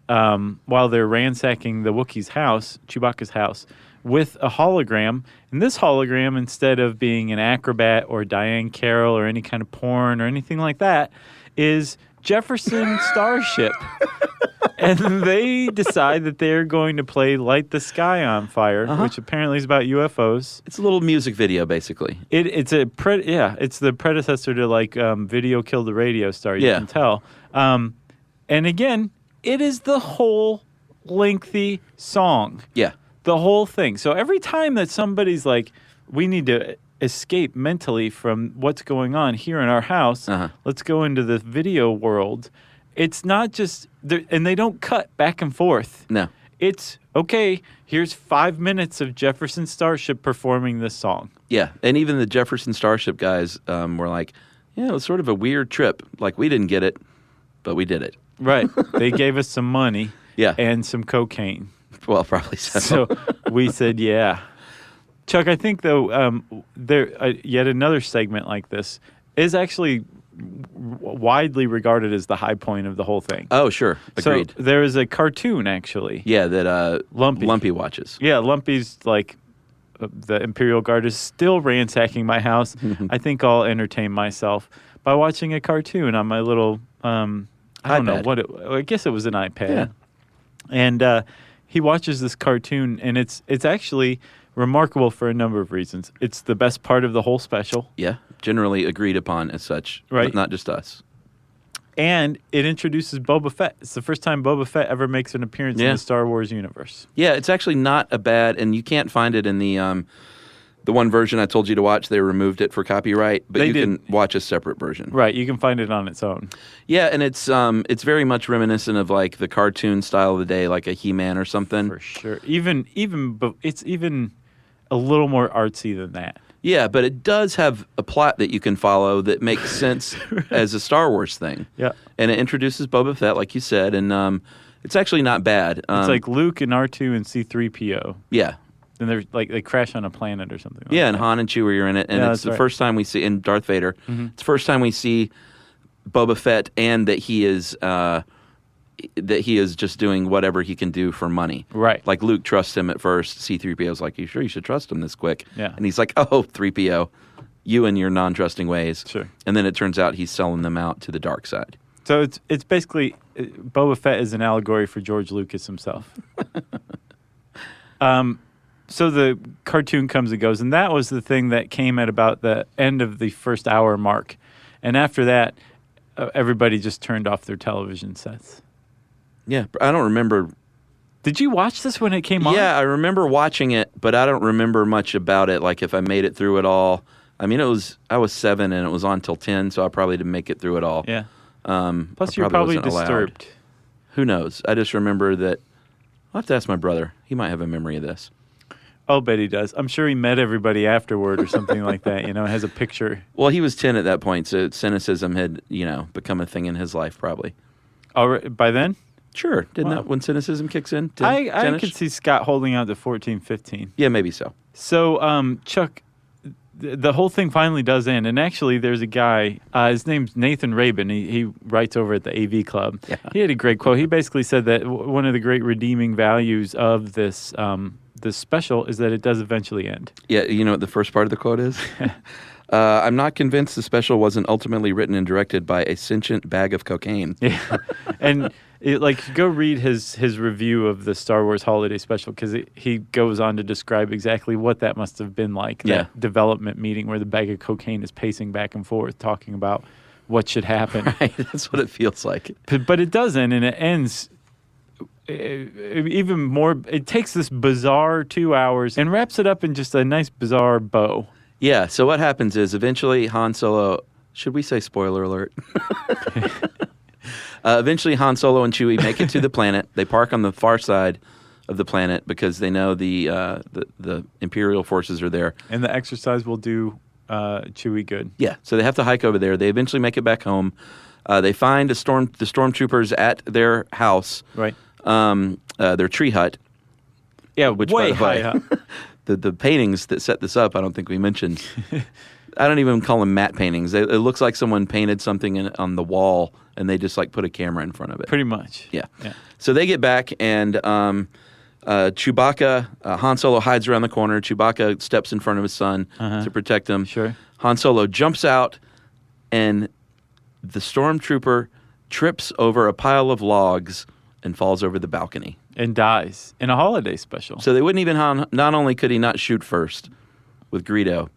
while they're ransacking the Wookiee's house, Chewbacca's house, with a hologram. And this hologram, instead of being an acrobat or Diane Carroll or any kind of porn or anything like that, is Jefferson Starship. And they decide that they're going to play Light the Sky on Fire, which apparently is about UFOs. It's a little music video, basically. It's the predecessor to like Video Killed the Radio Star, you can tell. And again, it is the whole lengthy song. Yeah. The whole thing. So every time that somebody's like, we need to escape mentally from what's going on here in our house, let's go into the video world. It's not just, and they don't cut back and forth. No. It's, okay, here's 5 minutes of Jefferson Starship performing this song. Yeah, and even the Jefferson Starship guys were like, yeah, it was sort of a weird trip. Like, we didn't get it. but we did it. Right. They gave us some money Yeah. and some cocaine. Well, probably so. So we said, yeah. Chuck, I think, though, yet another segment like this is actually widely regarded as the high point of the whole thing. Oh, sure. Agreed. So there is a cartoon, actually. Yeah, that Lumpy watches. Yeah, Lumpy's like, the Imperial Guard is still ransacking my house. I think I'll entertain myself by watching a cartoon on my little, I don't know iPad. I guess it was an iPad. Yeah. And he watches this cartoon, and it's actually remarkable for a number of reasons. It's the best part of the whole special. Yeah, generally agreed upon as such. Right. Not just us. And it introduces Boba Fett. It's the first time Boba Fett ever makes an appearance in the Star Wars universe. Yeah, it's actually not a bad, and you can't find it in the one version I told you to watch. They removed it for copyright, but you can watch a separate version. Right, you can find it on its own. Yeah, and it's very much reminiscent of like the cartoon style of the day, like a He-Man or something. For sure. It's even a little more artsy than that. Yeah, but it does have a plot that you can follow that makes sense as a Star Wars thing. Yeah. And it introduces Boba Fett, like you said, and it's actually not bad. It's like Luke and R2 and C-3PO. Yeah. And they're like they crash on a planet or something. Yeah, and Han and Chewie are in it, and it's the first time we see, and Darth Vader. Mm-hmm. It's the first time we see Boba Fett, and that he is just doing whatever he can do for money. Right. Like Luke trusts him at first. C-3PO's like, "You sure you should trust him this quick?" Yeah. And he's like, "Oh, 3PO, you and your non-trusting ways." Sure. And then it turns out he's selling them out to the dark side. So it's basically Boba Fett is an allegory for George Lucas himself. So the cartoon comes and goes, and that was the thing that came at about the end of the first hour mark. And after that, everybody just turned off their television sets. Yeah, I don't remember. Did you watch this when it came on? Yeah, I remember watching it, but I don't remember much about it, like if I made it through it all. I mean, I was 7 and it was on till 10, so I probably didn't make it through it all. Yeah. Plus, you're probably wasn't allowed. disturbed. Who knows? I just remember that. I'll have to ask my brother. He might have a memory of this. I'll bet he does. I'm sure he met everybody afterward or something like that, has a picture. Well, he was 10 at that point, so cynicism had, become a thing in his life probably. By then? Sure. Didn't Wow. that when cynicism kicks in? I could see Scott holding out to 14, 15. Yeah, maybe so. So, Chuck, the whole thing finally does end. And actually, there's a guy, his name's Nathan Rabin. He writes over at the AV Club. Yeah. He had a great quote. He basically said that one of the great redeeming values of this special is that it does eventually end. Yeah, you know what the first part of the quote is? I'm not convinced the special wasn't ultimately written and directed by a sentient bag of cocaine. Yeah. And go read his review of the Star Wars Holiday Special, because he goes on to describe exactly what that must have been like. Yeah. That development meeting where the bag of cocaine is pacing back and forth, talking about what should happen. Right, that's what it feels like. But it doesn't, and it ends even more. It takes this bizarre 2 hours and wraps it up in just a nice bizarre bow. Yeah, so what happens is eventually Han Solo, should we say spoiler alert? Eventually Han Solo and Chewie make it to the planet. They park on the far side of the planet because they know the Imperial forces are there. And the exercise will do Chewie good. Yeah, so they have to hike over there. They eventually make it back home. They find the stormtroopers at their house. Right. Their tree hut. Yeah, which, way by the way, high up. The paintings that set this up, I don't think we mentioned. I don't even call them matte paintings. It looks like someone painted something on the wall, and they just put a camera in front of it. Pretty much. Yeah. So they get back, and Chewbacca, Han Solo hides around the corner. Chewbacca steps in front of his son to protect him. Sure. Han Solo jumps out, and the stormtrooper trips over a pile of logs and falls over the balcony. And dies in a holiday special. So they wouldn't even, not only could he not shoot first with Greedo,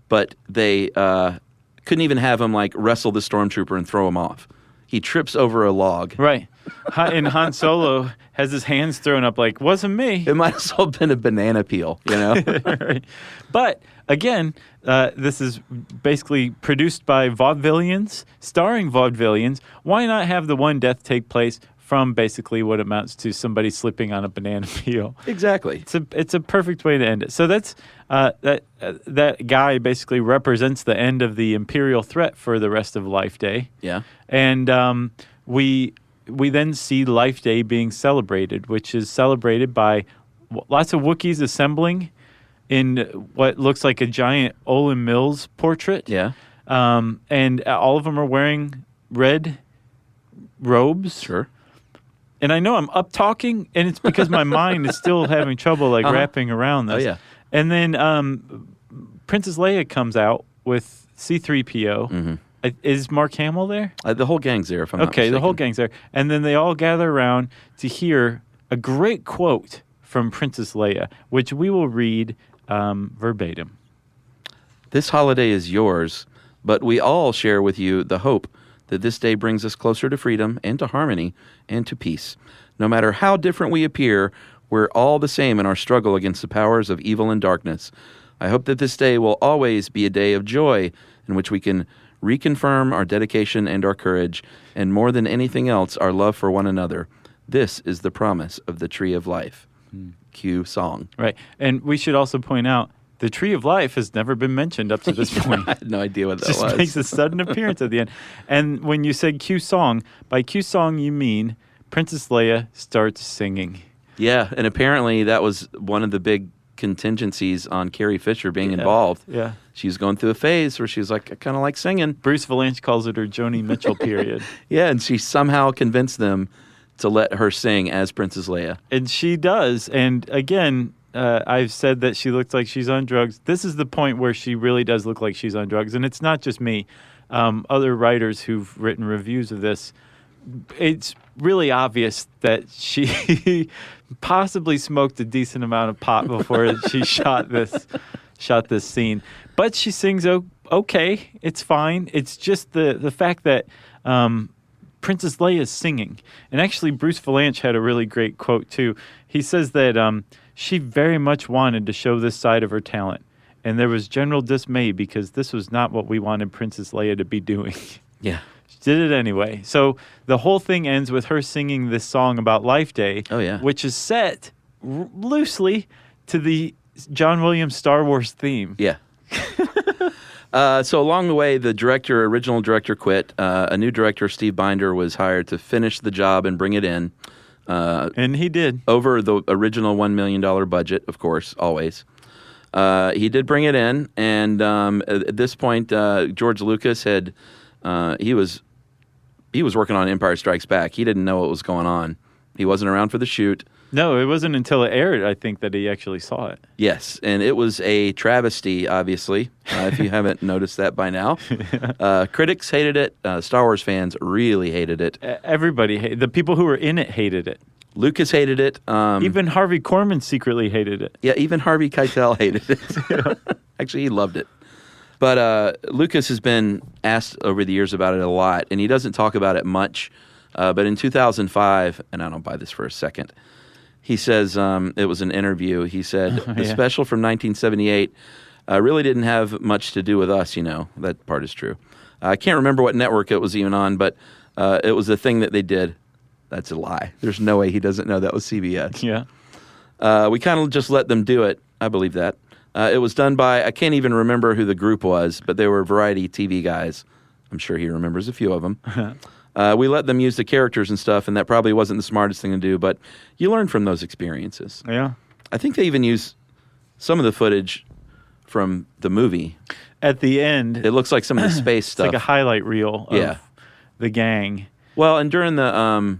but they couldn't even have him wrestle the stormtrooper and throw him off. He trips over a log. Right. And Han Solo has his hands thrown up wasn't me. It might as well have been a banana peel, Right. But again, this is basically produced by vaudevillians, starring vaudevillians. Why not have the one death take place from basically what amounts to somebody slipping on a banana peel? Exactly. It's a perfect way to end it. So that's that guy basically represents the end of the Imperial threat for the rest of Life Day. Yeah. And we then see Life Day being celebrated, which is celebrated by lots of Wookiees assembling in what looks like a giant Olin Mills portrait. Yeah. And all of them are wearing red robes. Sure. And I know I'm up talking, and it's because my mind is still having trouble wrapping around this. Oh, yeah. And then Princess Leia comes out with C-3PO. Mm-hmm. Is Mark Hamill there? The whole gang's there, if I'm not Okay, mistaken. the whole gang's there. And then they all gather around to hear a great quote from Princess Leia, which we will read verbatim. This holiday is yours, but we all share with you the hope that this day brings us closer to freedom and to harmony and to peace. No matter how different we appear, we're all the same in our struggle against the powers of evil and darkness. I hope that this day will always be a day of joy in which we can reconfirm our dedication and our courage, and more than anything else, our love for one another. This is the promise of the Tree of Life. Cue song. Right. And we should also point out, the Tree of Life has never been mentioned up to this point. I had no idea what that Just was. makes a sudden appearance at the end. And when you said cue song, by cue song you mean Princess Leia starts singing. Yeah, and apparently that was one of the big contingencies on Carrie Fisher being involved. Yeah. She was going through a phase where she was like, I kind of like singing. Bruce Valanche calls it her Joni Mitchell period. Yeah, and she somehow convinced them to let her sing as Princess Leia. And she does. And again, I've said that she looks like she's on drugs. This is the point where she really does look like she's on drugs. And it's not just me. Other writers who've written reviews of this, it's really obvious that she possibly smoked a decent amount of pot before she shot this scene. But she sings okay. It's fine. It's just the fact that Princess Leia is singing. And actually, Bruce Valanche had a really great quote, too. He says that she very much wanted to show this side of her talent. And there was general dismay because this was not what we wanted Princess Leia to be doing. Yeah. She did it anyway. So the whole thing ends with her singing this song about Life Day, which is set loosely to the John Williams Star Wars theme. Yeah. So along the way, the original director quit. A new director, Steve Binder, was hired to finish the job and bring it in. And he did. Over the original $1 million budget, of course, always. He did bring it in, and at this point, George Lucas had he was working on Empire Strikes Back. He didn't know what was going on. He wasn't around for the shoot. No, it wasn't until it aired, I think, that he actually saw it. Yes, and it was a travesty, obviously, if you haven't noticed that by now. Critics hated it. Star Wars fans really hated it. Everybody hated it. The people who were in it hated it. Lucas hated it. Even Harvey Korman secretly hated it. Yeah, even Harvey Keitel hated it. Actually, he loved it. But Lucas has been asked over the years about it a lot, and he doesn't talk about it much. But in 2005, and I don't buy this for a second, he says, it was an interview, he said, the special from 1978 really didn't have much to do with us, That part is true. I can't remember what network it was even on, but it was a thing that they did. That's a lie. There's no way he doesn't know that was CBS. Yeah. We kind of just let them do it. I believe that. It was done by, I can't even remember who the group was, but they were variety TV guys. I'm sure he remembers a few of them. We let them use the characters and stuff, and that probably wasn't the smartest thing to do, but you learn from those experiences. Yeah. I think they even use some of the footage from the movie. At the end. It looks like some of the space stuff. It's like a highlight reel of the gang. Well, and during the,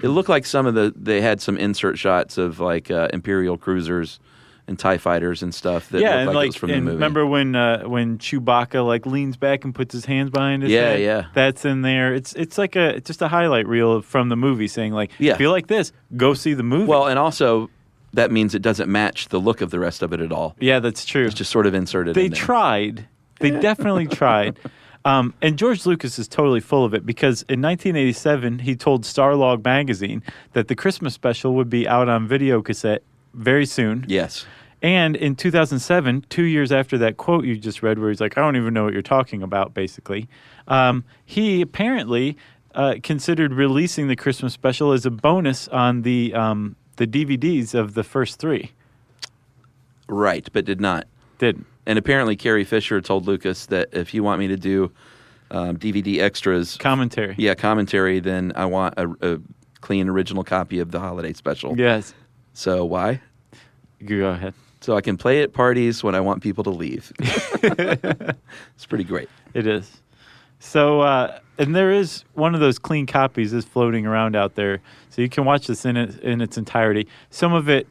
it looked like they had some insert shots of like Imperial cruisers and TIE fighters and stuff that looked like it was from the movie. Remember when Chewbacca leans back and puts his hands behind his head? Yeah. That's in there. It's like just a highlight reel from the movie saying if you like this, go see the movie. Well, and also that means it doesn't match the look of the rest of it at all. Yeah, that's true. It's just sort of inserted in there. They tried. They definitely tried. And George Lucas is totally full of it because in 1987, he told Starlog magazine that the Christmas special would be out on video cassette very soon. Yes. And in 2007, 2 years after that quote you just read where he's like, I don't even know what you're talking about, basically, he apparently considered releasing the Christmas special as a bonus on the DVDs of the first three. Right, but did not. Didn't. And apparently Carrie Fisher told Lucas that if you want me to do DVD extras. Commentary. Yeah, commentary, then I want a clean original copy of the holiday special. Yes. So why? You go ahead. So I can play at parties when I want people to leave. It's pretty great. It is. So, and there is one of those clean copies is floating around out there. So you can watch this in its entirety. Some of it,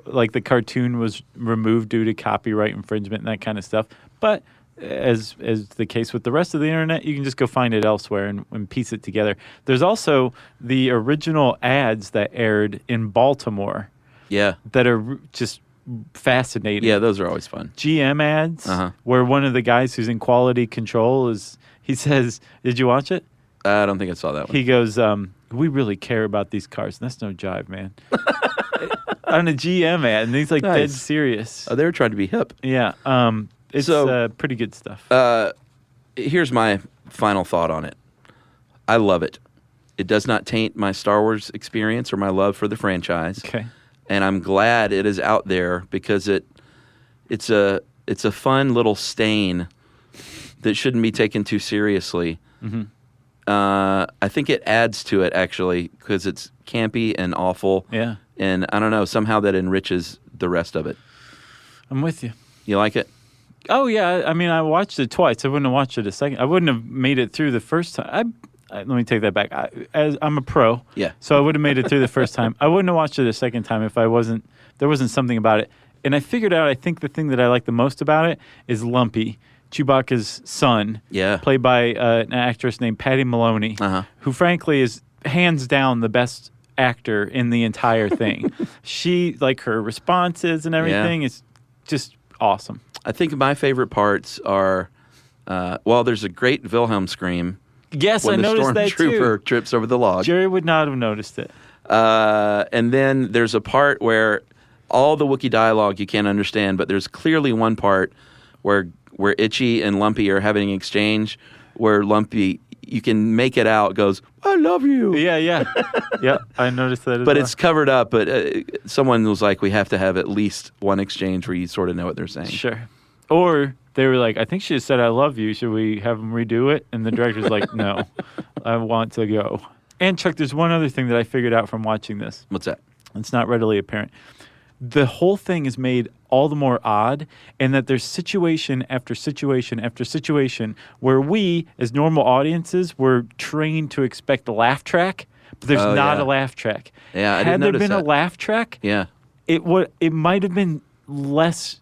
like the cartoon, was removed due to copyright infringement and that kind of stuff. But as the case with the rest of the internet, you can just go find it elsewhere and piece it together. There's also the original ads that aired in Baltimore. Yeah. That are just fascinating. Yeah, those are always fun. GM ads, where one of the guys who's in quality control he says, did you watch it? I don't think I saw that one. He goes, we really care about these cars. And that's no jive, man. On a GM ad, and he's like dead serious. Oh, they were trying to be hip. Yeah. It's pretty good stuff. Here's my final thought on it. I love it. It does not taint my Star Wars experience or my love for the franchise. Okay. And I'm glad it is out there because it's a fun little stain that shouldn't be taken too seriously. Mm-hmm. I think it adds to it, actually, because it's campy and awful. Yeah. And I don't know, somehow that enriches the rest of it. I'm with you. You like it? Oh, yeah. I mean, I watched it twice. I wouldn't have watched it a second. I wouldn't have made it through the first time. Let me take that back. I'm a pro. Yeah. So I would have made it through the first time. I wouldn't have watched it a second time if there wasn't something about it. And I figured out, I think the thing that I like the most about it is Lumpy, Chewbacca's son, played by an actress named Patty Maloney, who frankly is hands down the best actor in the entire thing. She, like her responses and everything, is just awesome. I think my favorite parts are, there's a great Wilhelm scream. Yes, I noticed that too. When the stormtrooper trips over the log. Jerry would not have noticed it. And then there's a part where all the Wookiee dialogue you can't understand, but there's clearly one part where Itchy and Lumpy are having an exchange where Lumpy, you can make it out, goes, I love you. Yeah. Yeah, I noticed that But it's covered up, but someone was like, we have to have at least one exchange where you sort of know what they're saying. Sure. Or they were like, I think she just said, I love you. Should we have them redo it? And the director's like, no, I want to go. And Chuck, there's one other thing that I figured out from watching this. What's that? It's not readily apparent. The whole thing is made all the more odd, and that there's situation after situation after situation where we, as normal audiences, were trained to expect a laugh track, but there's not a laugh track. Yeah, I didn't notice that. Had there been a laugh track, it might have been less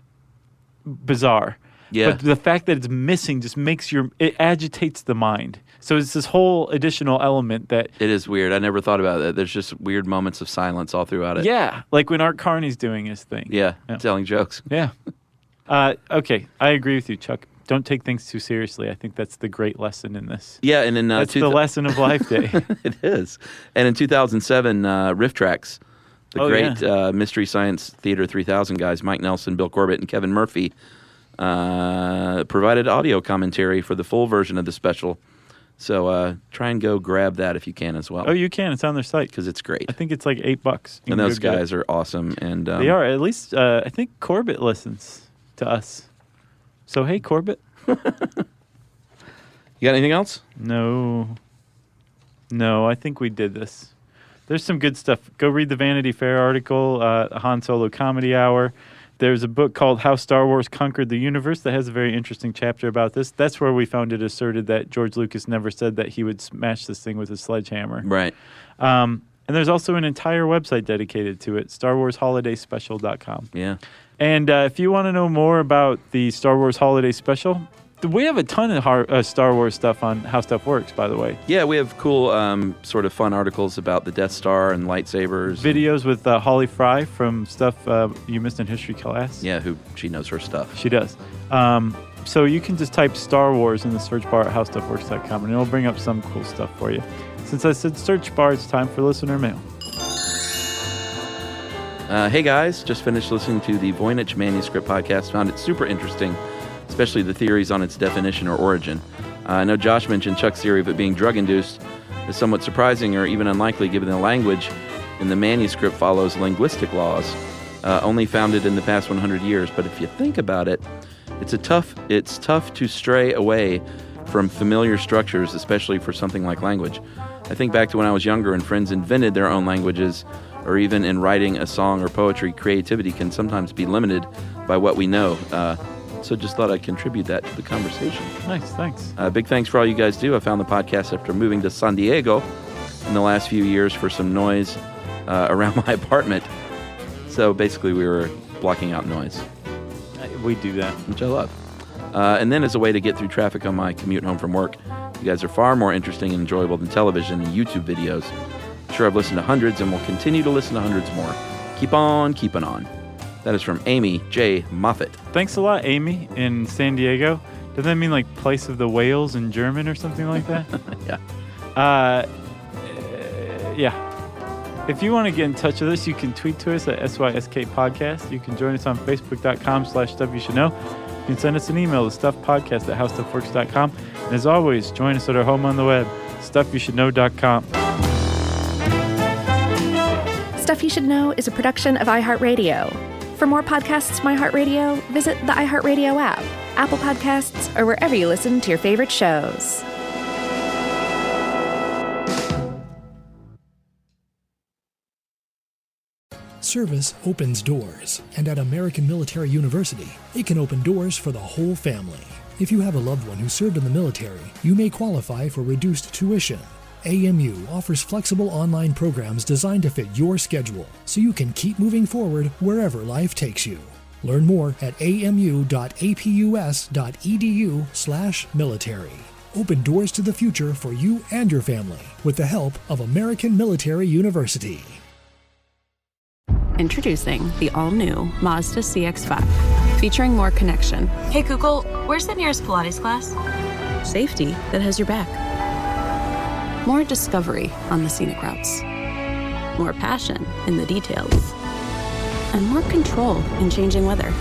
bizarre. Yeah. But the fact that it's missing just it agitates the mind. So it's this whole additional element that... It is weird. I never thought about that. There's just weird moments of silence all throughout it. Yeah, like when Art Carney's doing his thing. Yeah. Telling jokes. Yeah. Okay, I agree with you, Chuck. Don't take things too seriously. I think that's the great lesson in this. Yeah, and in... that's the lesson of Life Day. It is. And in 2007, Riff Tracks, the Mystery Science Theater 3000 guys, Mike Nelson, Bill Corbett, and Kevin Murphy, provided audio commentary for the full version of the special. So try and go grab that if you can as well. Oh, you can. It's on their site. Because it's great. I think it's like $8. And those guys are awesome. And they are. At least I think Corbett listens to us. So, hey, Corbett. You got anything else? No, I think we did this. There's some good stuff. Go read the Vanity Fair article, Han Solo Comedy Hour. There's a book called How Star Wars Conquered the Universe that has a very interesting chapter about this. That's where we found it asserted that George Lucas never said that he would smash this thing with a sledgehammer. Right. And there's also an entire website dedicated to it, StarWarsHolidaySpecial.com. Yeah. And if you want to know more about the Star Wars Holiday Special, we have a ton of Star Wars stuff on How Stuff Works, by the way. Yeah, we have cool sort of fun articles about the Death Star and lightsabers. Videos with Holly Fry from stuff you missed in history class. Yeah, she knows her stuff. She does. So you can just type Star Wars in the search bar at HowStuffWorks.com, and it'll bring up some cool stuff for you. Since I said search bar, it's time for listener mail. Hey guys, just finished listening to the Voynich Manuscript podcast. Found it super interesting, especially the theories on its definition or origin. I know Josh mentioned Chuck's theory of it being drug-induced is somewhat surprising or even unlikely given the language in the manuscript follows linguistic laws, only founded in the past 100 years. But if you think about it, it's tough to stray away from familiar structures, especially for something like language. I think back to when I was younger and friends invented their own languages, or even in writing a song or poetry, creativity can sometimes be limited by what we know. So just thought I'd contribute that to the conversation. Nice, thanks. Big thanks for all you guys do. I found the podcast after moving to San Diego in the last few years for some noise around my apartment. So basically we were blocking out noise. We do that. Which I love. And then as a way to get through traffic on my commute home from work, you guys are far more interesting and enjoyable than television and YouTube videos. I'm sure I've listened to hundreds and will continue to listen to hundreds more. Keep on keeping on. That is from Amy J. Moffat. Thanks a lot, Amy, in San Diego. Does that mean like place of the whales in German or something like that? Yeah. Yeah. If you want to get in touch with us, you can tweet to us at SYSK Podcast. You can join us on Facebook.com/Stuff You Should Know. You can send us an email to stuffpodcast@howstuffworks.com. And as always, join us at our home on the web, stuffyoushouldknow.com. Stuff You Should Know is a production of iHeartRadio. For more podcasts from iHeartRadio, visit the iHeartRadio app, Apple Podcasts, or wherever you listen to your favorite shows. Service opens doors, and at American Military University, it can open doors for the whole family. If you have a loved one who served in the military, you may qualify for reduced tuition. AMU offers flexible online programs designed to fit your schedule, so you can keep moving forward wherever life takes you. Learn more at amu.apus.edu/military. Open doors to the future for you and your family with the help of American Military University. Introducing the all-new Mazda CX-5, featuring more connection. Hey Google, where's the nearest Pilates class? Safety that has your back. More discovery on the scenic routes. More passion in the details. And more control in changing weather.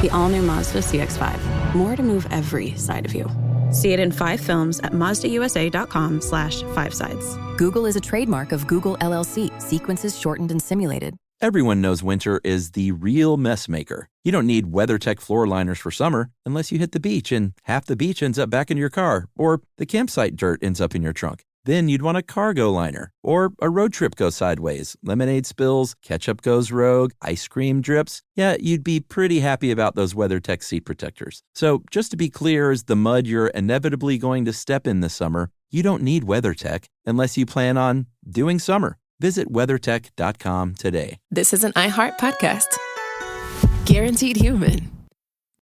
The all-new Mazda CX-5. More to move every side of you. See it in 5 films at MazdaUSA.com/5sides. Google is a trademark of Google LLC. Sequences shortened and simulated. Everyone knows winter is the real mess maker. You don't need WeatherTech floor liners for summer unless you hit the beach and half the beach ends up back in your car, or the campsite dirt ends up in your trunk. Then you'd want a cargo liner, or a road trip goes sideways, lemonade spills, ketchup goes rogue, ice cream drips. Yeah, you'd be pretty happy about those WeatherTech seat protectors. So just to be clear, as the mud you're inevitably going to step in this summer, you don't need WeatherTech unless you plan on doing summer. Visit WeatherTech.com today. This is an iHeart podcast. Guaranteed human.